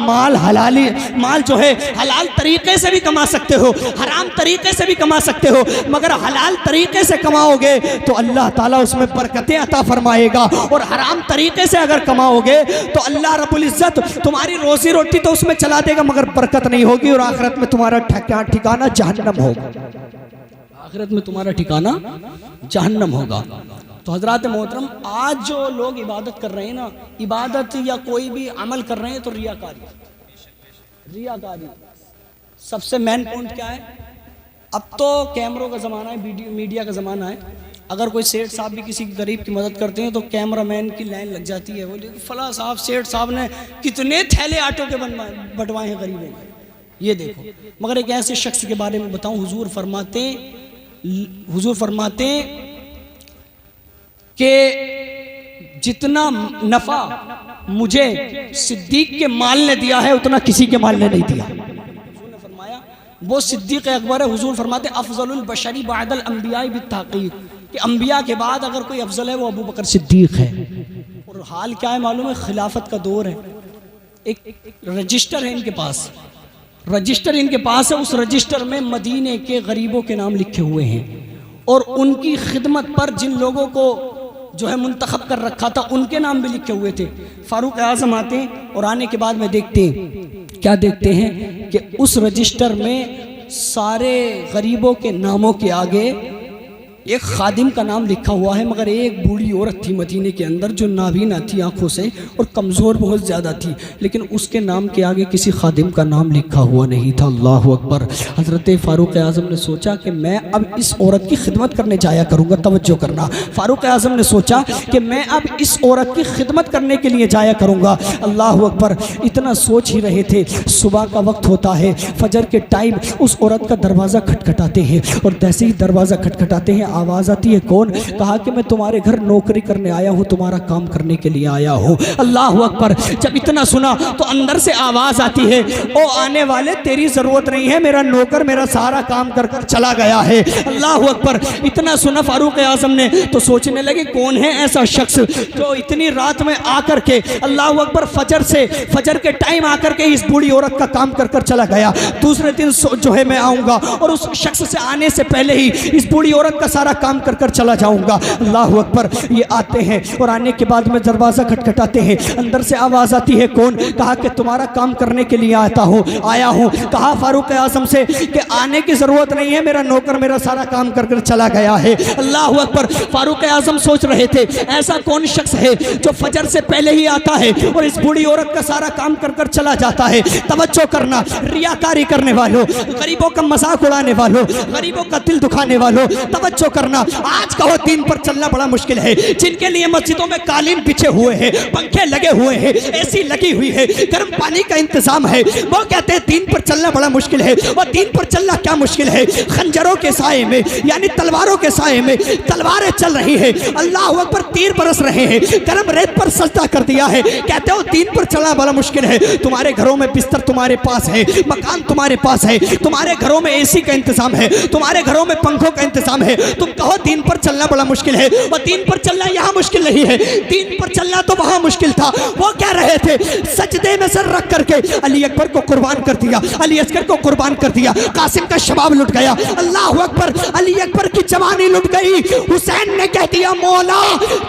माल जो है हलाल तरीके से भी कमा सकते हो, हराम तरीके से भी कमा सकते हो, मगर हलाल तरीके से कमाओगे तो अल्लाह ताला उसमें बरकतें अता फरमाएगा, और हराम तरीके से अगर कमाओगे तो अल्लाह रब्बुल इज्जत तुम्हारी रोजी रोटी तो उसमें चला देगा, मगर बरकत नहीं होगी, और आखिरत में तुम्हारा ठिकाना जहन्नम होगा। आखिरत में तुम्हारा ठिकाना जहन्नम होगा। तो हजरात मोहतरम, आज जो लोग इबादत कर रहे हैं ना, इबादत या कोई भी अमल कर रहे हैं तो रियाकारी सबसे मेन पॉइंट क्या है? अब तो कैमरों का ज़माना है, मीडिया का ज़माना है। अगर कोई सेठ साहब भी किसी गरीब की मदद करते हैं तो कैमरामैन की लाइन लग जाती है, बोले फला साहब, सेठ साहब ने कितने थैले आटों के बंटवाए हैं गरीबों में, ये देखो। मगर एक ऐसे शख्स के बारे में बताऊं, हुजूर फरमाते कि जितना नफ़ा मुझे सिद्दीक के माल ने दिया है, उतना किसी के माल ने नहीं दिया। हुजूर ने फरमाया वो सिद्दीक अकबर है। हुजूर फरमाते अफजलुल बशरी बअदल अंबिया बित्तहक़ीक़, कि अंबिया के बाद अगर कोई अफजल है वो अबू बकर सिद्दीक है। और हाल क्या है मालूम है, खिलाफत का दौर है। एक रजिस्टर है इनके पास, रजिस्टर इनके पास है। उस रजिस्टर में मदीने के गरीबों के नाम लिखे हुए हैं और उनकी खिदमत पर जिन लोगों को जो है मुंतखब कर रखा था उनके नाम भी लिखे हुए थे। फारूक आजम आते हैं और आने के बाद में देखते हैं, क्या देखते हैं कि उस रजिस्टर में सारे गरीबों के नामों के आगे एक खादिम का नाम लिखा हुआ है, मगर एक बूढ़ी औरत थी मदीने के अंदर जो नाबीना थी आंखों से और कमज़ोर बहुत ज़्यादा थी, लेकिन उसके नाम के आगे किसी खादिम का नाम लिखा हुआ नहीं था। अल्लाह अकबर। हज़रत फ़ारूक आज़म ने सोचा कि मैं अब इस औरत की खिदमत करने जाया करूँगा। तवज्जो करना, फ़ारूक आज़म ने सोचा कि मैं अब इस औरत की खिदमत करने के लिए जाया करूँगा। अल्लाह अकबर। इतना सोच ही रहे थे, सुबह का वक्त होता है, फजर के टाइम उस औरत का दरवाज़ा खटखटाते हैं और जैसे ही दरवाज़ा खटखटाते हैं आवाज़ आती है, कौन? कहा कि मैं तुम्हारे घर नौकरी करने आया हूँ, तुम्हारा काम करने के लिए आया हूँ। अल्लाह अकबर। जब इतना सुना तो अंदर से आवाज़ आती है, ओ आने वाले तेरी ज़रूरत नहीं है, मेरा नौकर मेरा सारा काम कर कर चला गया है। अल्लाह अकबर। इतना सुना फारूक आज़म ने तो सोचने लगे कौन है ऐसा शख्स जो इतनी रात में आकर के, अल्लाह अकबर, फजर के टाइम आकर के इस बूढ़ी औरत का काम कर कर चला गया। दूसरे दिन जो है मैं आऊँगा और उस शख्स से आने से पहले ही इस बूढ़ी औरत का सारा काम कर कर चला जाऊंगा। अल्लाह अकबर। ये आते हैं और आने के बाद में दरवाज़ा खटखटाते हैं, अंदर से आवाज़ आती है, कौन? कहा कि तुम्हारा काम करने के लिए आया हूँ। कहा फारूक आज़म से कि आने की ज़रूरत नहीं है, मेरा नौकर मेरा सारा काम कर कर चला गया है। अल्लाह अकबर। फारूक आज़म सोच रहे थे ऐसा कौन शख्स है जो फजर से पहले ही आता है और इस बूढ़ी औरत का सारा काम कर कर चला जाता है। तवज्जो करना, रियाकारी करने वालों, गरीबों का मजाक उड़ाने वालों, गरीबों का दिल दुखाने वालों, तवज्जो करना। आज कहो दीन पर चलना बड़ा मुश्किल है। जिनके लिए मस्जिदों में कालीन बिछे हुए हैं, पंखे लगे हुए हैं, एसी लगी हुई है, गर्म पानी का इंतजाम है, वो कहते हैं दीन पर चलना बड़ा मुश्किल है। और दीन पर चलना क्या मुश्किल है? खंजरों के साए में, यानी तलवारों के साए में तलवारें चल रही है, अल्लाह अकबर, तीर बरस रहे हैं, गर्म रेत पर सजदा कर दिया है। कहते हो दीन पर चलना बड़ा मुश्किल है। तुम्हारे घरों में बिस्तर तुम्हारे पास है, मकान तुम्हारे पास है, तुम्हारे घरों में एसी का इंतजाम है, तुम्हारे घरों में पंखों का इंतजाम है, तुम कहो दीन पर चलना बड़ा मुश्किल है। और दीन पर चलना यहाँ मुश्किल नहीं है, दीन पर चलना तो वहाँ मुश्किल था। वो क्या रहे थे? सजदे में सर रख करके अली अकबर को कुर्बान कर दिया, अली असगर को कुर्बान कर दिया, कासिम का शबाब लुट गया। अल्लाह अकबर। अली अकबर की जवानी लुट गई। हुसैन ने कह दिया, मौला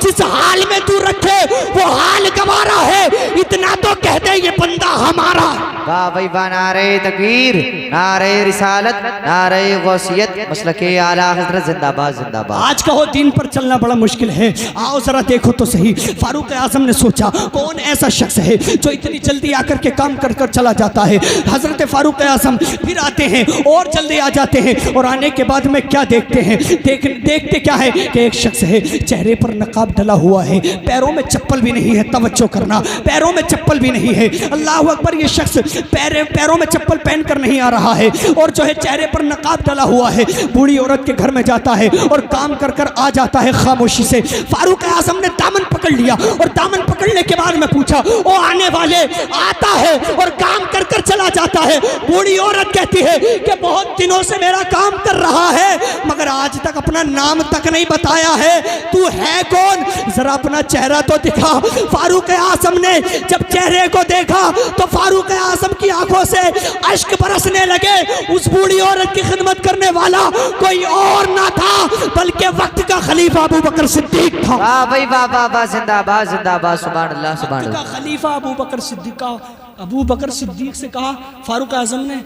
जिस हाल में तू रखे वो हाल गवारा है, इतना तो कह दे ये बंदा हमारा। वाह भाई वाह, नारे तकबीर, नारे रिसालत, नारे गौसियत, मसलके आला हजरत जिंदाबाद जिंदाबाद। आज कहो दीन पर चलना बड़ा मुश्किल है। आओ जरा देखो तो सही। फारूक आज़म ने सोचा कौन ऐसा शख्स है जो इतनी जल्दी आकर के काम कर कर चला जाता है। हजरत फारूक आज़म फिर आते हैं और जल्दी आ जाते हैं और आने के बाद में क्या देखते हैं? देखते क्या है कि एक शख्स है, चेहरे पर नकाब डला हुआ है, पैरों में चप्पल भी नहीं है। तवज्जो करना, पैरों में चप्पल भी नहीं है। अल्लाह अकबर। ये शख्स पैरों में चप्पल पहन कर नहीं आ रहा है और जो है चेहरे पर नकाब डला हुआ है। बूढ़ी औरत के घर में जाता है और काम कर कर आ जाता है खामोशी से। फारूक आज़म ने दामन पकड़ लिया और दामन पकड़ने के बाद में पूछा, ओ आने वाले, आता है और काम कर कर चला जाता है। बूढ़ी औरत कहती है कि बहुत दिनों से मेरा काम कर रहा है मगर आज तक अपना नाम तक नहीं बताया है, तू है कौन? जरा अपना चेहरा तो दिखा। फारूक आज़म ने जब चेहरे को देखा तो फारूक आज़म की आंखों से अश्क बरसने लगे। उस बूढ़ी औरत की खिदमत करने वाला कोई और ना था बल्कि वक्त का खलीफा अबू बकर सिद्दीक था। वाह भाई वाह वाह वाह, जिंदाबाद जिंदाबाद, सुभान अल्लाह सुभान वक्त का अल्लाह। खलीफा अबू बकर सिद्दीक का। अबू बकर सिद्दीक से कहा फारूक आज़म ने,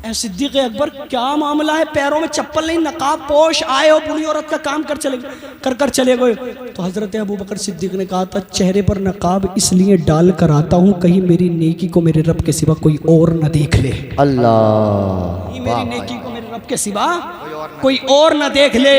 ए सिद्दीक अकबर, क्या मामला है? पैरों में चप्पल नहीं, नकाब पोश आए हो, बूढ़ी औरत का काम कर चले गए। तो हजरत अबू बकर सिद्दीक ने कहा था, चेहरे पर नकाब इसलिए डाल कर आता हूँ कहीं मेरी नेकी को मेरे रब के सिवा कोई और न देख ले। अल्लाह, मेरी नेकी को मेरे रब के सिवा कोई और न देख ले।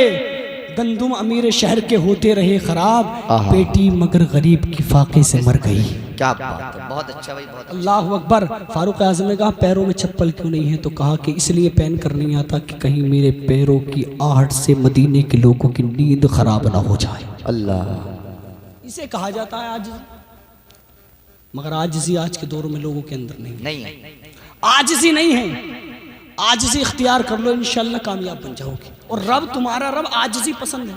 गंदुम अमीर शहर के होते रहे खराब, बेटी मगर गरीब की फाके से मर गई। क्या बात है, बहुत अच्छा भाई, बहुत अल्लाह अकबर। फारूक आज़म ने कहा पैरों में चप्पल क्यों नहीं है? तो कहा कि इसलिए पहन कर नहीं आता कि कहीं मेरे पैरों की आहट से मदीने के लोगों की नींद खराब ना हो जाए। अल्लाह। इसे कहा जाता है आजिज़, मगर आजिज़ी आज के दौर में लोगों के अंदर नहीं है। आजिज़ी नहीं है। आजिज़ी इख्तियार कर लो, इंशाल्लाह कामयाब बन जाओगे। और रब तुम्हारा रब आजिज़ी पसंद है,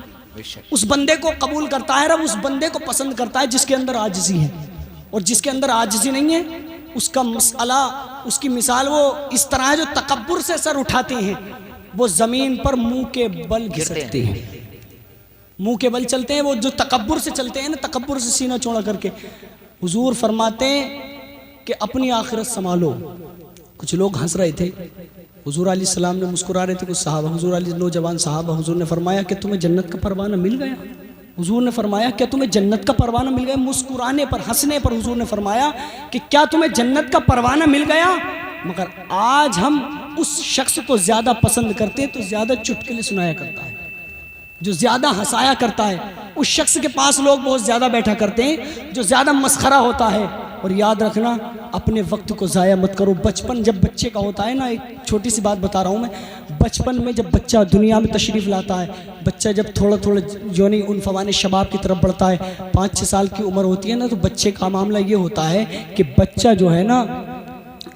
उस बंदे को कबूल करता है। रब उस बंदे को पसंद करता है जिसके अंदर आजिज़ी है, और जिसके अंदर आजिज़ी नहीं है उसका मसला, उसकी मिसाल वो इस तरह है जो तकब्बुर से सर उठाते हैं, वो ज़मीन पर मुंह के बल घिसटते हैं, मुंह के बल चलते हैं। वो जो तकब्बुर से चलते हैं ना, तकब्बुर से सीना चौड़ा करके, हुजूर फरमाते हैं कि अपनी आखिरत संभालो। कुछ लोग हंस रहे थे, हुजूर अलैहिस्सलाम ने मुस्कुरा रहे थे, कुछ सहाबा, हुजूर अली नौजवान सहाबा, हुजूर ने फरमाया कि तुम्हें जन्नत का परवाना मिल गया। हुजूर ने फरमाया क्या तुम्हें जन्नत का परवाना मिल गया? मुस्कुराने पर, हंसने पर हुजूर ने फरमाया कि क्या तुम्हें जन्नत का परवाना मिल गया? मगर आज हम उस शख्स को ज़्यादा पसंद करते हैं तो ज़्यादा चुटकुले सुनाया करता है, जो ज़्यादा हंसाया करता है, उस शख्स के पास लोग बहुत ज़्यादा बैठा करते हैं जो ज़्यादा मस्खरा होता है। और याद रखना, अपने वक्त को ज़ाया मत करो। बचपन जब बच्चे का होता है ना, एक छोटी सी बात बता रहा हूँ मैं, बचपन में जब बच्चा दुनिया में तशरीफ़ लाता है, बच्चा जब थोड़ा थोड़ा जो नहीं उन फवाने शबाब की तरफ बढ़ता है, 5-6 साल की उम्र होती है ना, तो बच्चे का मामला ये होता है कि बच्चा जो है ना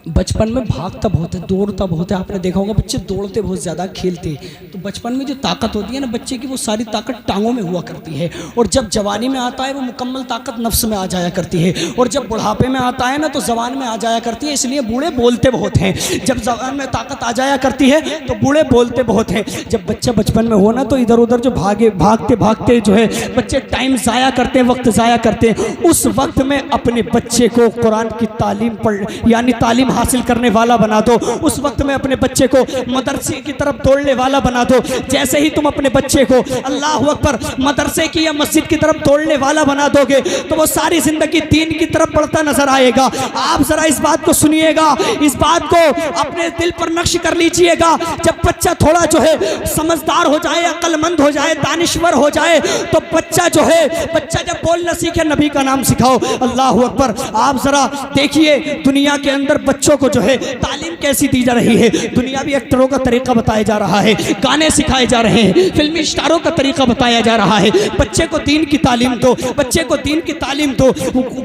बचपन में भागता बहुत है, दौड़ता बहुत है। आपने देखा होगा बच्चे दौड़ते बहुत ज़्यादा, खेलते। तो बचपन में जो ताकत होती है ना बच्चे की, वो सारी ताकत टांगों में हुआ करती है। और जब जवानी में आता है वो मुकम्मल ताकत नफ्स में आ जाया करती है। और जब बुढ़ापे में आता है ना तो जबान में आ जाया करती है। इसलिए बूढ़े बोलते बहुत हैं। जब जबान में ताकत आ जाया करती है तो बूढ़े बोलते बहुत हैं। जब बच्चा बचपन में हो ना तो इधर उधर जो भागते भागते जो है बच्चे टाइम ज़ाया करते हैं, वक्त ज़ाया करते हैं। उस वक्त में अपने बच्चे को कुरान की तालीम पढ़ यानी तालीम हासिल करने वाला बना दो। उस वक्त में अपने बच्चे को मदरसे की तरफ दौड़ने वाला बना दो। जैसे ही तुम अपने बच्चे को अल्लाह अकबर मदरसे की या मस्जिद की तरफ दौड़ने वाला बना दोगे तो वो सारी जिंदगी दीन की तरफ बढ़ता नजर आएगा। आप जरा इस बात को सुनिएगा, इस बात को अपने दिल पर नक्श कर लीजिएगा। जब बच्चा थोड़ा जो है समझदार हो जाए, अक्लमंद हो जाए, दानिश्वर हो जाए, तो बच्चा जो है, बच्चा जब बोलना सीखे नबी का नाम सिखाओ। अल्लाह अकबर। आप जरा देखिए दुनिया के अंदर बच्चों को जो है तालीम कैसी दी जा रही है। दुनियावी एक्टरों का तरीका बताया जा रहा है, गाने सिखाए जा रहे हैं, फिल्मी स्टारों का तरीका बताया जा रहा है। बच्चे को दीन की तालीम दो, बच्चे को दीन की तालीम दो।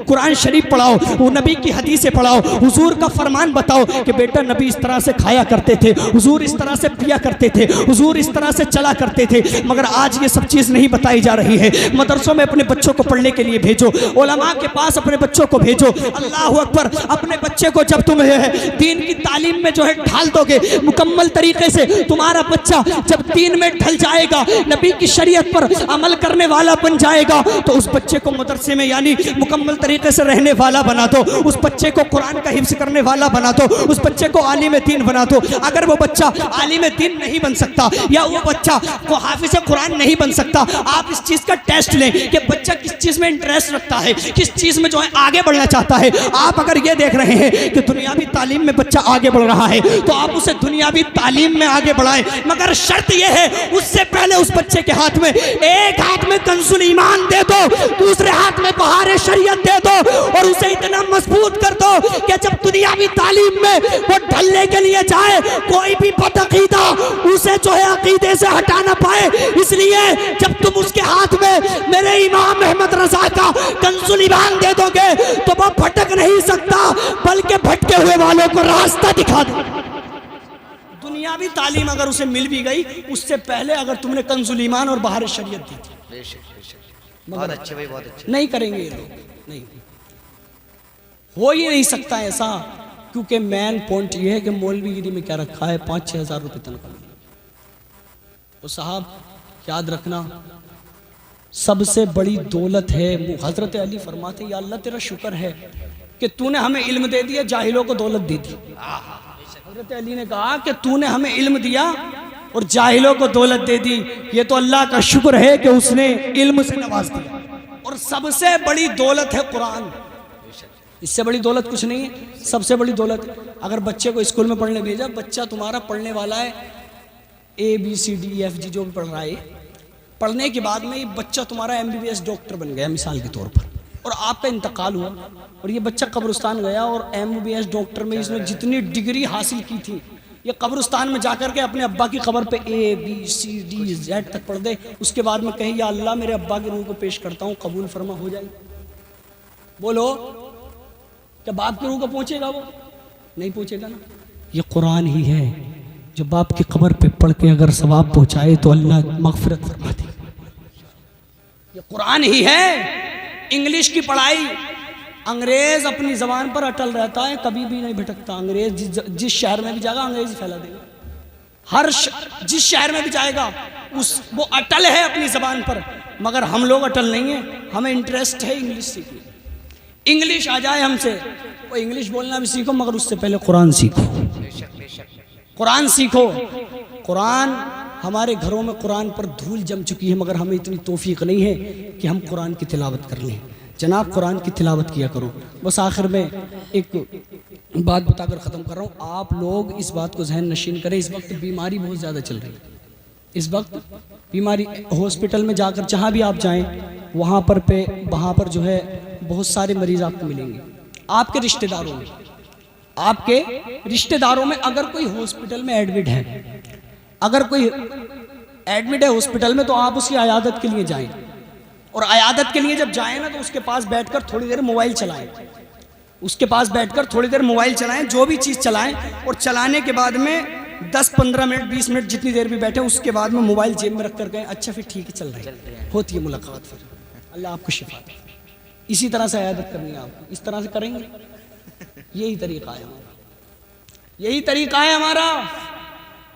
कुरान शरीफ पढ़ाओ, वो नबी की हदीसें पढ़ाओ, हुजूर का फरमान बताओ कि बेटा नबी इस तरह से खाया करते थे, हुजूर इस तरह से पिया करते थे, हुजूर इस तरह से चला करते थे। मगर आज ये सब चीज़ नहीं बताई जा रही है। मदरसों में अपने बच्चों को पढ़ने के लिए भेजो, उलमा के पास अपने बच्चों को भेजो। अल्लाह अकबर। अपने बच्चे को जब तुम दीन की तालीम में जो है ढाल दोगे मुकम्मल तरीके से, तुम्हारा बच्चा जब दीन में ढल जाएगा, नबी की शरीयत पर अमल करने वाला बन जाएगा, तो उस बच्चे को मदरसे में यानी मुकम्मल तरीके से रहने वाला बना दो। उस बच्चे को कुरान का हिफ्ज़ करने वाला बना दो। उस बच्चे को आलिम दीन बना दो। अगर वो बच्चा आलिम दीन नहीं बन सकता या वो बच्चा को हाफिज़ कुरान नहीं बन सकता, आप इस चीज़ का टेस्ट लें कि बच्चा किस चीज़ में इंटरेस्ट रखता है, किस चीज़ में जो है आगे बढ़ना चाहता है। आप अगर ये देख रहे हैं कि दुनियावी तालीम में बच्चा आगे बढ़ रहा है तो आप उसे दुनियावी तालीम में आगे बढ़ाएं। मगर शर्त यह है, उससे पहले उस बच्चे के हाथ में एक हाथ में कंजुल ईमान दे दो, दूसरे हाथ में बहार शरीयत दे दो, और उसे इतना मजबूत कर दो कि जब दुनियावी तालीम में वो ढलने के लिए जाए, कोई भी बदअकीदा उसे जो है अकीदे से हटा ना पाए। इसलिए जब तुम उसके हाथ में मेरे इमाम अहमद रजा का कंजुल ईमान दे दोगे तो वह भटक नहीं सकता, बल्कि भटके हुए वालों को रास्ता दिखा दो। दुनियावी तालीम अगर उसे मिल भी गई, उससे पहले अगर तुमने कंजुल ईमान और बहार शरीयत दी थी। बहुत अच्छे भाई, बहुत अच्छे। नहीं करेंगे ये लोग, नहीं हो ही नहीं सकता ऐसा, क्योंकि मेन पॉइंट ये है कि मौलवीगिरी में क्या रखा है, 5-6 हज़ार रुपये तनख्वाह। तो साहब याद रखना, सबसे बड़ी दौलत है, हजरत अली फरमाते या अल्लाह तेरा शुक्र है कि तूने हमें इल्म दे दिया, जाहिलों को दौलत दी थी। हजरत अली ने कहा कि तूने हमें इल्म दिया और जाहिलों को दौलत दे दी, ये तो अल्लाह का शुक्र है कि उसने इल्म से नवाज दिया। और सबसे बड़ी दौलत है कुरान, इससे बड़ी दौलत कुछ नहीं है। सबसे बड़ी दौलत, अगर बच्चे को स्कूल में पढ़ने भेजा, बच्चा तुम्हारा पढ़ने वाला है ABCDEFG जो भी पढ़ रहा है, पढ़ने के बाद में ये बच्चा तुम्हारा MBBS डॉक्टर बन गया मिसाल के तौर पर, और आपका इंतकाल हुआ और ये बच्चा कब्रिस्तान गया और MBBS डॉक्टर में इसने जितनी डिग्री हासिल की थी, ये कब्रिस्तान में जाकर के अपने अब्बा की खबर पे ABCDZ तक पढ़ दे, उसके बाद में कहे या अल्लाह मेरे अब्बा की रूह को पेश करता हूँ, कबूल फरमा, हो जाए। बोलो क्या बाप की रूह को पहुँचेगा? वो नहीं पहुँचेगा ना। ये कुरान ही है जो बाप की कब्र पे पढ़ के अगर सवाब पहुंचाए तो अल्लाह मगफिरत फरमा दे। ये कुरान ही है। इंग्लिश की पढ़ाई, अंग्रेज अपनी जबान पर अटल रहता है, कभी भी नहीं भटकता। अंग्रेज जिस शहर में भी जाएगा अंग्रेजी फैला देगा। जिस शहर में भी जाएगा वो अटल है अपनी जबान पर। मगर हम लोग अटल नहीं है, हमें इंटरेस्ट है इंग्लिश सीखने। इंग्लिश आ जाए हमसे, वो इंग्लिश बोलना भी सीखो, मगर उससे पहले कुरान सीखो। कुरान सीखो। कुरान, हमारे घरों में कुरान पर धूल जम चुकी है, मगर हमें इतनी तौफीक नहीं है कि हम कुरान की तिलावत कर लें। जनाब कुरान की तिलावत किया करो। बस आखिर में एक बात बताकर ख़त्म कर रहा हूँ। आप लोग इस बात को जहन नशीन करें, इस वक्त बीमारी बहुत ज़्यादा चल रही है। इस वक्त बीमारी, हॉस्पिटल में जाकर जहाँ भी आप जाएं वहाँ पर जो है बहुत सारे मरीज़ आपको मिलेंगे। आपके रिश्तेदारों में अगर कोई हॉस्पिटल में एडमिट है, हॉस्पिटल में, तो आप उसकी अयादत के लिए जाएं। और अयादत के लिए जब जाएं ना, तो उसके पास बैठकर थोड़ी देर मोबाइल चलाएं। जो भी चीज़ चलाएं, और चलाने के बाद में 10-15 मिनट 20 मिनट जितनी देर भी बैठे, उसके बाद में मोबाइल जेब में रख कर गए, अच्छा फिर ठीक है चल रही है, होती है मुलाकात। फिर अल्लाह आपको शिफा दे। इसी तरह से अयादत करनी है आपको, इस तरह से करेंगे। यही तरीका है हमारा।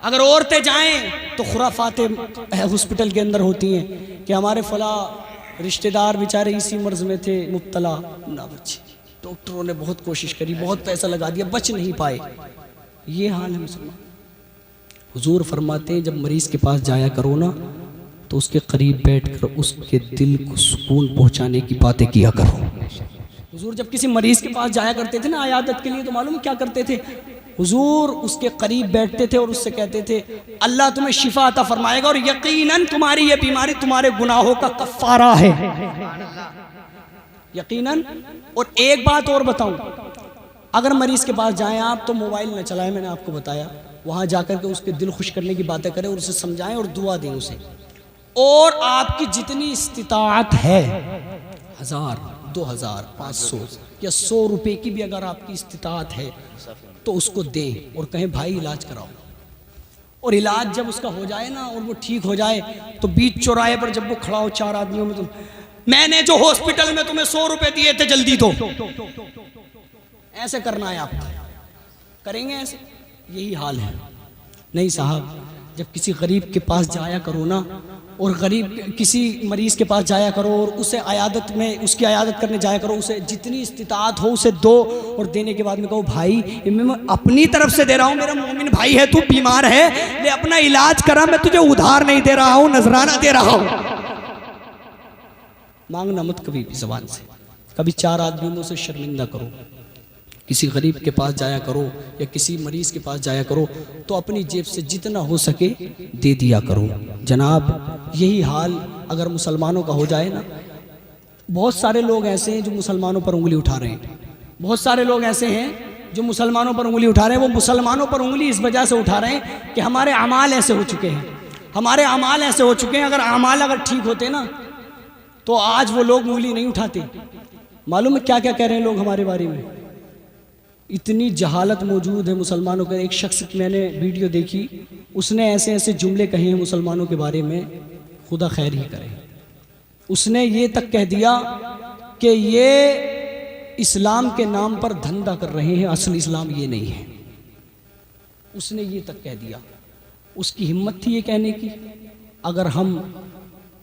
अगर औरतें जाएं तो खुराफातें हॉस्पिटल के अंदर होती हैं कि हमारे फला रिश्तेदार बेचारे इसी मर्ज में थे मुब्तला, ना बचे, डॉक्टरों ने बहुत कोशिश करी, बहुत पैसा लगा दिया, बच नहीं पाए। ये हाल है मुसलमान। हुजूर फरमाते हैं जब मरीज़ के पास जाया करो ना, तो उसके करीब बैठकर उसके दिल को सुकून पहुंचाने की बातें किया करो। हुजूर जब किसी मरीज़ के पास जाया करते थे ना अयादत के लिए, तो मालूम क्या करते थे? हुजूर उसके करीब बैठते थे और उससे कहते थे अल्लाह तुम्हें शिफा अता फरमाएगा, और यकीनन तुम्हारी ये बीमारी तुम्हारे गुनाहों का कफ़ारा है, यकीनन। और एक बात और बताऊं, अगर मरीज़ के पास जाएं आप तो मोबाइल न चलाएं, मैंने आपको बताया। वहाँ जाकर के उसके दिल खुश करने की बातें करें और उसे समझाएं और दुआ दें उसे। और आपकी जितनी इस्तिताअत है, 1000, 2000, 500 या 100 रुपए की भी अगर आपकी इस्तिताअत है तो उसको दें और कहें भाई इलाज कराओ। और इलाज जब उसका हो जाए ना और वो ठीक हो जाए, तो बीच चौराहे पर जब वो खड़ा हो 4 आदमियों में, तो मैंने जो हॉस्पिटल में तुम्हें 100 रुपए दिए थे जल्दी दो, ऐसे करना है आपको। करेंगे ऐसे? यही हाल है। नहीं साहब, जब किसी गरीब के पास जाया करो ना, और किसी मरीज़ के पास जाया करो और उसे उसकी अयादत करने जाया करो, उसे जितनी इस्तिताअत हो उसे दो, और देने के बाद में कहो भाई मैं अपनी तरफ से दे रहा हूँ, मेरा मोमिन भाई है, तू बीमार है, ले अपना इलाज करा, मैं तुझे उधार नहीं दे रहा हूँ, नजराना दे रहा हूँ। मांगना मत कभी भी ज़बान से। कभी 4 आदमियों से शर्मिंदा करो। किसी गरीब के पास जाया करो या किसी मरीज़ के पास जाया करो तो अपनी जेब से जितना हो सके दे दिया करो। जनाब यही हाल अगर मुसलमानों का हो जाए ना, बहुत सारे लोग ऐसे हैं जो मुसलमानों पर उंगली उठा रहे हैं। बहुत सारे लोग ऐसे हैं जो मुसलमानों पर उंगली उठा रहे हैं। वो मुसलमानों पर उंगली इस वजह से उठा रहे हैं कि हमारे अमाल ऐसे हो चुके हैं, अगर अमाल ठीक होते ना तो आज वो लोग उंगली नहीं उठाते। मालूम है क्या क्या कह रहे हैं लोग हमारे बारे में? इतनी जहालत मौजूद है मुसलमानों के। एक शख्स की मैंने वीडियो देखी, उसने ऐसे ऐसे जुमले कहे हैं मुसलमानों के बारे में, खुदा खैर ही करे। उसने ये तक कह दिया कि ये इस्लाम के नाम पर धंधा कर रहे हैं, असल इस्लाम ये नहीं है। उसने ये तक कह दिया। उसकी हिम्मत थी ये कहने की। अगर हम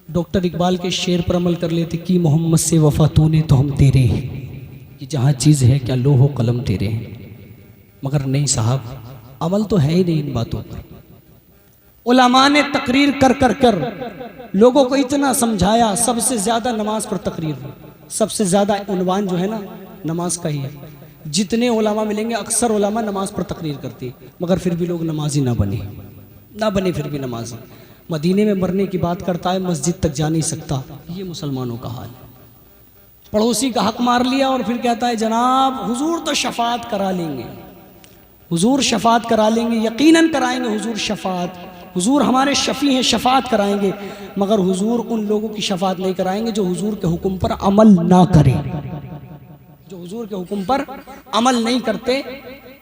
डॉक्टर इकबाल के शेर पर अमल कर लेते कि मोहम्मद से वफा तूने तो हम तेरे हैं, कि जहाँ चीज़ है क्या लोहो कलम तेरे हैं। मगर नहीं साहब, अमल तो है ही नहीं इन बातों पर। उलमा ने तकरीर कर लोगों को इतना समझाया, सबसे ज़्यादा नमाज पर तकरीर हुई। सबसे ज़्यादा उन्वान जो है ना नमाज का ही है। जितने उलमा मिलेंगे अक्सर उलमा नमाज पर तकरीर करती, मगर फिर भी लोग नमाजी ना बने फिर भी नमाजी। मदीने में मरने की बात करता है, मस्जिद तक जा नहीं सकता। ये मुसलमानों का हाल। पड़ोसी का हक मार लिया और फिर कहता है जनाब हुजूर तो शफात करा लेंगे, हुजूर शफात करा लेंगे, यकीनन कराएंगे हुजूर शफात, हुजूर हमारे शफ़ी हैं, शफात कराएंगे। मगर हुजूर उन लोगों की शफात नहीं कराएंगे जो हुजूर के हुक्म पर अमल ना करें। जो हुजूर के हुक्म पर अमल नहीं करते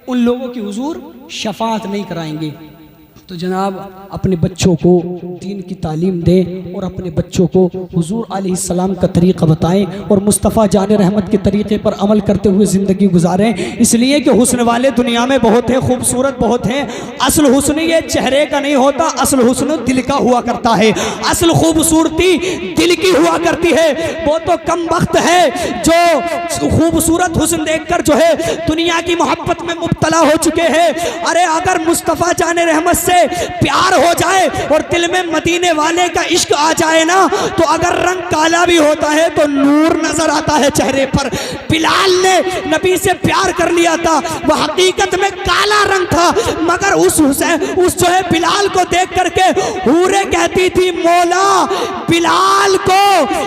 उन लोगों की हुजूर शफात नहीं कराएंगे। तो जनाब अपने बच्चों को दीन की तालीम दें और अपने बच्चों को हुजूर अलैहिस्सलाम का तरीक़ा बताएं और मुस्तफ़ा जान रहमत के तरीक़े पर अमल करते हुए ज़िंदगी गुजारें। इसलिए कि हुस्न वाले दुनिया में बहुत हैं, खूबसूरत बहुत हैं। असल हुस्न ये चेहरे का नहीं होता, असल हुस्न दिल का हुआ करता है। असल खूबसूरती दिल की हुआ करती है। वो तो कम वक्त है जो खूबसूरत हुस्न देखकर जो है दुनिया की मोहब्बत में मुब्तला हो चुके हैं। अरे अगर मुस्तफ़ा जान रहमत से प्यार हो जाए और दिल में मदीने वाले का इश्क आ जाए ना, तो अगर रंग काला भी होता है तो नूर नजर आता है चेहरे पर। बिलाल ने नबी से प्यार कर लिया था, वह हकीकत में काला रंग था, मगर उस जो है बिलाल को देख करके हूरे कहती थी मौला बिलाल को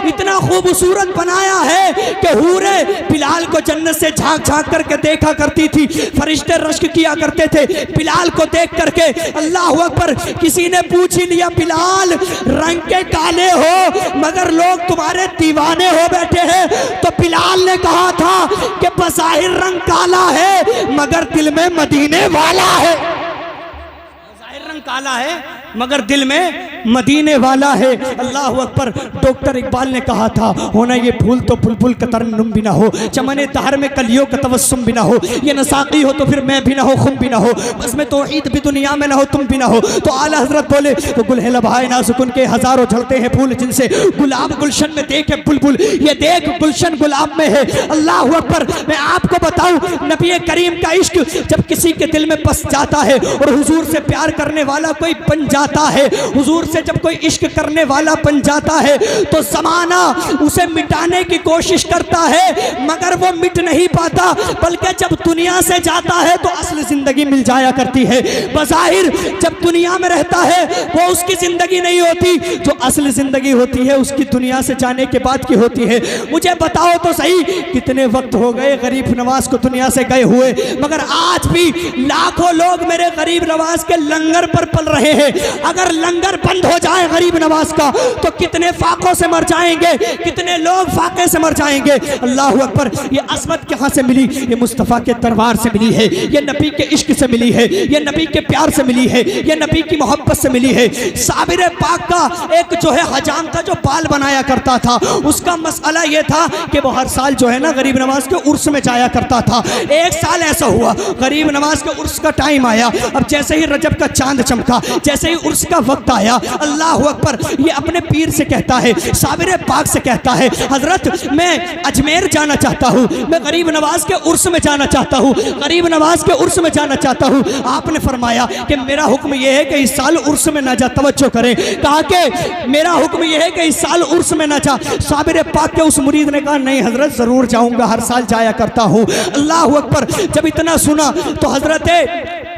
इतना खूबसूरत बनाया है कि हूरे बिलाल को जन्नत से झांक झांक करके देखा करती थी। फरिश्ते रश्क किया करते थे बिलाल को देख करके। अल्लाह अकबर। किसी ने पूछ ही लिया बिलाल रंग के काले हो मगर लोग तुम्हारे दीवाने हो बैठे हैं, तो बिलाल ने कहा था कि बज़ाहिर रंग काला है मगर दिल में मदीने वाला है। बज़ाहिर रंग काला है मगर दिल में मदीने वाला है। अल्लाह अकबर। डॉक्टर इकबाल ने कहा था होना ये फूल तो बुलबुल का तरन्नुम भी ना हो, चमने तहर में कलियों का तबस्सुम भी ना हो, ये नसाकी हो तो फिर मैं भी ना हो, खुम भी ना हो, बस मैं तौहीद भी दुनिया में ना हो, तुम भी ना हो। तो आला हजरत बोले तो गुल है लभाए नाज़ुकुन के हजारों झड़ते हैं फूल जिनसे गुलाब गुलशन में देखे बुलबुल, ये देख गुलशन गुलाब में है। अल्लाह अकबर। मैं आपको बताऊं नबी करीम का इश्क जब किसी के दिल में बस जाता है और हुजूर से प्यार करने वाला कोई बन जाता है, हुजूर से जब कोई इश्क करने वाला बन जाता है तो ज़माना उसे मिटाने की कोशिश करता है मगर वो मिट नहीं पाता, बल्कि जब दुनिया से जाता है तो असल जिंदगी मिल जाया करती है। बज़ाहिर जब दुनिया में रहता है वो उसकी जिंदगी नहीं होती, जो असल जिंदगी होती है उसकी दुनिया से जाने के बाद की होती है। मुझे बताओ तो सही कितने वक्त हो गए गरीब नवाज को दुनिया से गए हुए, मगर आज भी लाखों लोग मेरे गरीब नवाज के लंगर पर पल रहे हैं। अगर लंगर बंद हो जाए गरीब नवाज का तो कितने फाकों से मर जाएंगे, कितने लोग फाके से मर जाएंगे। अल्लाह अकबर। ये अज़मत कहाँ से मिली? ये मुस्तफ़ा के दरबार से मिली है, ये नबी के इश्क से मिली है, ये नबी के प्यार से मिली है, ये नबी की मोहब्बत से मिली है। साबिर पाक का एक जो है हजाम था जो बाल बनाया करता था, उसका मसला ये था कि वो हर साल जो है ना गरीब नवाज के उर्स में जाया करता था। एक साल ऐसा हुआ गरीब नवाज के उर्स का टाइम आया, अब जैसे ही रजब का चांद चमका, जैसे ही उर्स का वक्त आया, अल्लाह अकबर, ये अपने पीर से कहता है, साबिर पाक से कहता है हजरत मैं अजमेर जाना चाहता हूँ, मैं गरीब नवाज के उर्स में जाना चाहता हूँ, गरीब नवाज के उर्स में जाना चाहता हूँ। आपने फरमाया कि मेरा हुक्म यह है कि इस साल उर्स में ना जा। तवज्जो करें, कहा कि मेरा हुक्म यह है कि इस साल उर्स में ना जा। साबिर पाक के उस मुरीद ने कहा नहीं हजरत जरूर जाऊंगा, हर साल जाया करता हूँ। अल्लाह अकबर। जब इतना सुना तो हजरत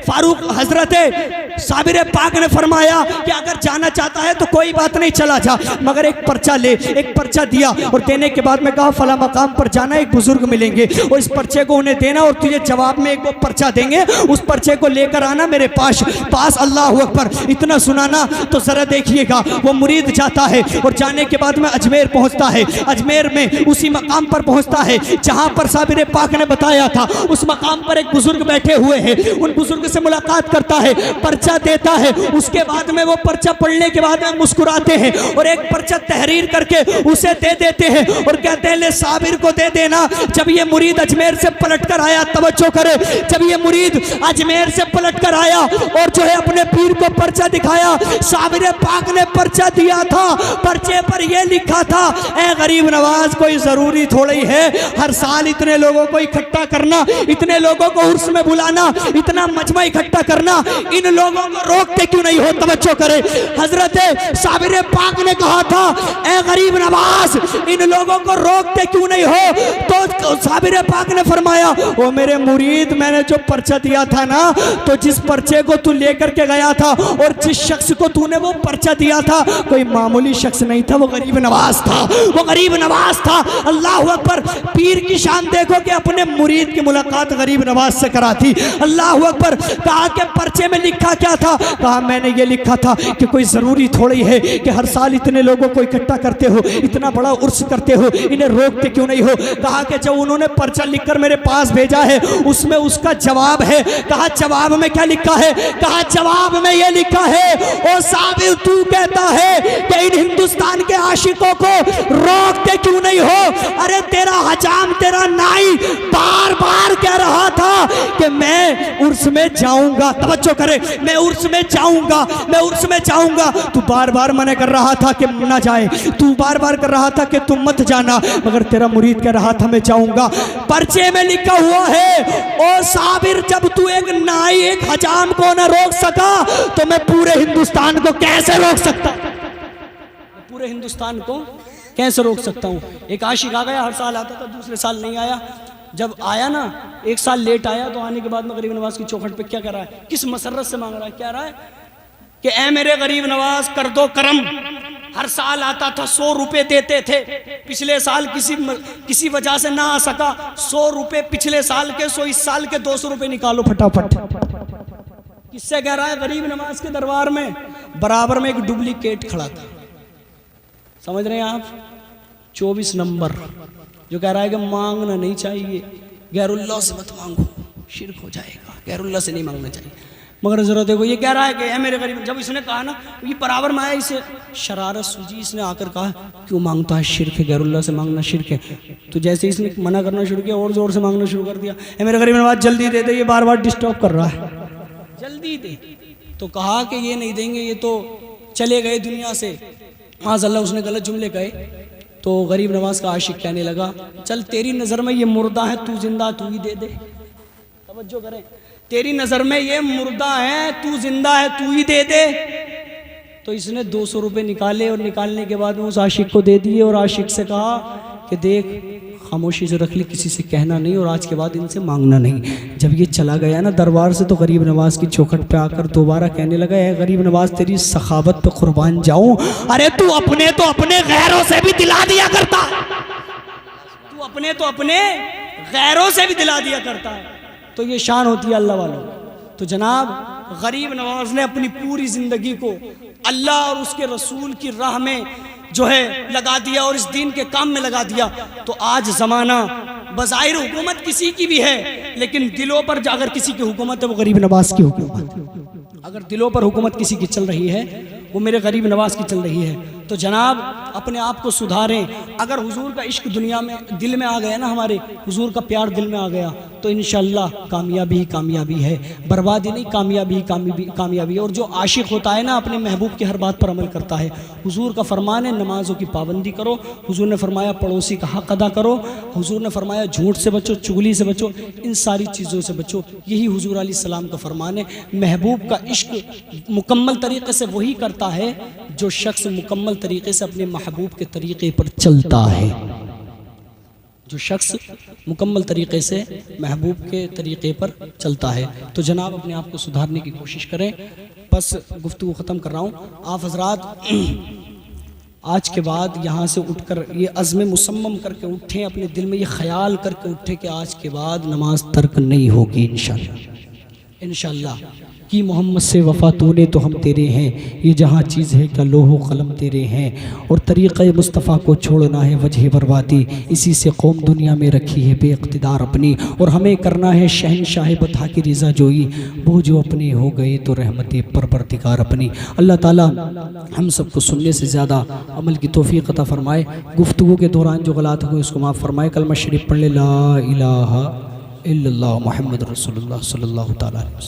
फारूक हजरत साबिर पाक ने फरमाया कि अगर जाना चाहता है तो कोई बात नहीं चला जा, मगर एक पर्चा ले। एक पर्चा दिया और देने के बाद में कहा फला मकाम पर जाना, एक बुजुर्ग मिलेंगे और इस पर्चे को उन्हें देना और तुझे जवाब में एक वो पर्चा देंगे, उस पर्चे को लेकर आना मेरे पास। अल्लाह अकबर। इतना सुनाना तो जरा देखिएगा, वो मुरीद जाता है और जाने के बाद में अजमेर पहुंचता है। अजमेर में उसी मकाम पर पहुंचता है जहां पर साबिर पाक ने बताया था। उस मकाम पर एक बुजुर्ग बैठे हुए हैं, उन बुजुर्ग से मुलाकात करता है, पर्चा देता है। उसके बाद में वो पर्चा पढ़ने के बाद में मुस्कुराते हैं और एक पर्चा तहरीर करके उसे दे देते हैं और कहते हैं ले साबिर को दे देना। जब ये मुरीद अजमेर से पलट कर आया, तवज्जो करे, जब ये मुरीद अजमेर से पलट कर आया और जो है अपने पीर को पर्चा दिखाया, साबिर पाक ने पर्चा दिया था, पर्चे पर यह लिखा था ए गरीब नवाज कोई जरूरी थोड़ी है हर साल इतने लोगों को इकट्ठा करना, इतने लोगों को उर्स में बुलाना, इतना मजमा इकट्ठा करना, इन लोगों को रोकते क्यों नहीं हो? तवज्जो करे, हजरत साबिर पाक ने कहा था ए गरीब नवाज इन लोगों को रोकते क्यों नहीं हो? तो साबिर पाक ने फरमाया ओ मेरे मुरीद, मैंने जो पर्चा दिया था ना, तो जिस पर्चे को तू लेकर के गया था और जिस शख्स को तूने वो पर्चा दिया था कोई मामूली शख्स नहीं था, वो गरीब नवाज था, वो गरीब नवाज था। अल्लाह अकबर। पीर की शान देखो कि अपने मुरीद की मुलाकात गरीब नवाज से करा थी। अल्लाह अकबर। कहा कि पर्चे में लिखा क्या क्या था? कहा मैंने ये लिखा था कि कोई ज़रूरी थोड़ी है कि हर साल इतने लोगों को इकट्ठा करते हो, इतना बड़ा उर्स करते हो, इन्हें रोकते क्यों नहीं हो? कहा कि जब उन्होंने पर्चा लिखकर मेरे पास भेजा है उसमें उसका जवाब है। कहा जवाब में क्या लिखा है? कहा जवाब में ये लिखा है, ओ साबिर तू कहता है कि इन हिंदुस्तान के आशिकों को रोकते क्यों नहीं हो? अरे तेरा हजाम, तेरा नाई बार बार कह रहा था कि मैं उर्स में जाऊंगा, तवज्जो करे, मैं उर्स में जाऊंगा, मैं उर्स में जाऊंगा। तू बार बार मना कर रहा था कि ना जाए, तू बार बार कर रहा था कि तुम मत जाना, मगर तेरा मुरीद कह रहा था मैं जाऊंगा। पर्चे में लिखा हुआ है, ओ साबिर जब तू एक नाई, एक हजाम को न रोक सका तो मैं पूरे हिंदुस्तान को कैसे रोक सकता? पूरे हिंदुस्तान को कैसे रोक सकता हूँ? एक आशिक आ गया, हर साल आता था, दूसरे साल नहीं आया। जब आया ना, एक साल लेट आया, तो आने के बाद में गरीब नवाज की चौखट पे क्या कर रहा है, किस मसरत से मांग रहा है? क्या रहा है कि ए मेरे गरीब नवाज कर दो करम। हर साल आता था, 100 रुपए देते थे। पिछले साल किसी वजह से ना आ सका, 100 रुपए पिछले साल के, 100 इस साल के, 200 रुपए निकालो फटाफट। किससे कह रहा है? गरीब नवाज के दरबार में। बराबर में एक डुप्लीकेट खड़ा था, समझ रहे हैं आप? 24 नंबर, जो कह रहा है कि मांगना नहीं चाहिए, गैरुल्लाह से मत मांगो, शिर्क हो जाएगा, गैरुल्लाह से नहीं मांगना चाहिए। मगर जरूरत देखो, ये कह रहा है कि है मेरे गरीब। जब इसने कहा ना, ये बराबर में आया, इसे शरारत सूझी, इसने आकर कहा क्यों मांगता है? शिर्क है, गैरुल्लाह से मांगना शिर्क है। तो जैसे इसने मना करना शुरू किया, और जोर से मांगना शुरू कर दिया, है मेरे गरीब नवाज जल्दी दे दे, ये बार बार डिस्टर्ब कर रहा है, जल्दी दे। तो कहा कि ये नहीं देंगे, ये तो चले गए दुनिया से। माज़अल्लाह उसने गलत जुमले कहे। तो गरीब नवाज का आशिक कहने लगा, चल तेरी नज़र में ये मुर्दा है, तू जिंदा, तू ही दे दे। तवज्जो करें, तेरी नज़र में ये मुर्दा है, तू जिंदा है, तू ही दे दे। तो इसने 200 रुपये निकाले, और निकालने के बाद में उस आशिक को दे दिए, और आशिक से कहा कि देख, खामोशी से रख ली, किसी से कहना नहीं, और आज के बाद इनसे मांगना नहीं। जब ये चला गया ना दरबार से, तो गरीब नवाज की चौखट पे आकर दोबारा कहने लगा, है गरीब नवाज तेरी सखावत पे कुर्बान जाऊं। अरे तू अपने तो अपने गैरों से भी दिला दिया करता, तू अपने तो अपने गैरों से भी दिला दिया करता है। तो ये शान होती है अल्लाह वालों। तो जनाब गरीब नवाज ने अपनी पूरी जिंदगी को अल्लाह और उसके रसूल की राह में जो है लगा दिया, और इस दीन के काम में लगा दिया। तो आज ज़माना बज़ाहिर हुकूमत किसी की भी है, लेकिन दिलों पर अगर किसी की हुकूमत है, वो गरीब नवाज की हुकूमत। अगर दिलों पर हुकूमत किसी की चल रही है, वो मेरे गरीब नवाज की चल रही है। तो जनाब अपने आप को सुधारें। अगर हुजूर का इश्क दुनिया में दिल में आ गया ना, हमारे हुजूर का प्यार दिल में आ गया, तो इंशाअल्लाह कामयाबी ही कामयाबी है, बर्बादी नहीं, कामयाबी ही कामयाबी है। और जो आशिक होता है ना, अपने महबूब की हर बात पर अमल करता है। हुजूर का फरमान है नमाजों की पाबंदी करो, हुजूर ने फरमाया पड़ोसी का हक अदा करो, हुजूर ने फरमाया झूठ से बचो, चुगली से बचो, इन सारी चीज़ों से बचो। यही हुजूर अलैहिस्सलाम का फरमान है। महबूब का इश्क मुकम्मल तरीके से वही करता है जो शख्स मुकम्मल तरीके से अपने महबूब के तरीके पर चलता है। जो शख्स मुकम्मल तरीके से महबूब के तरीके पर चलता है। तो जनाब अपने आप को सुधारने की कोशिश करें। बस गुफ्तगू ख़त्म कर रहा हूँ। आप हजरात आज के बाद यहाँ से उठकर ये अज़्म मुसम्मम करके उठें, अपने दिल में ये ख्याल करके उठें कि आज के बाद नमाज तर्क नहीं होगी इंशाअल्लाह। इंशाअल्लाह कि मोहम्मद से वफ़ा तूने तो हम तेरे हैं, ये जहाँ चीज़ है क्या लोहो कलम तेरे हैं, और तरीक़े मुस्तफ़ा को छोड़ना है वजह बर्बादी, इसी से कौम दुनिया में रखी है बेइक़्तिदार अपनी, और हमें करना है शहनशाह बता की रज़ा जोई, वो जो अपने हो गए तो रहमत परवरदिगार अपनी। अल्लाह ताला हम सबको सुनने से ज़्यादा अमल की तौफ़ीक़ अता फ़रमाए। गुफ्तगू के दौरान जो गलत हुए उसको माफ़ फ़रमाए। कलमा शरीफ पढ़ ले, ला इलाहा इल्लल्लाह मुहम्मद रसूलुल्लाह सल्लल्लाहु तआला अलैहि वसल्लम।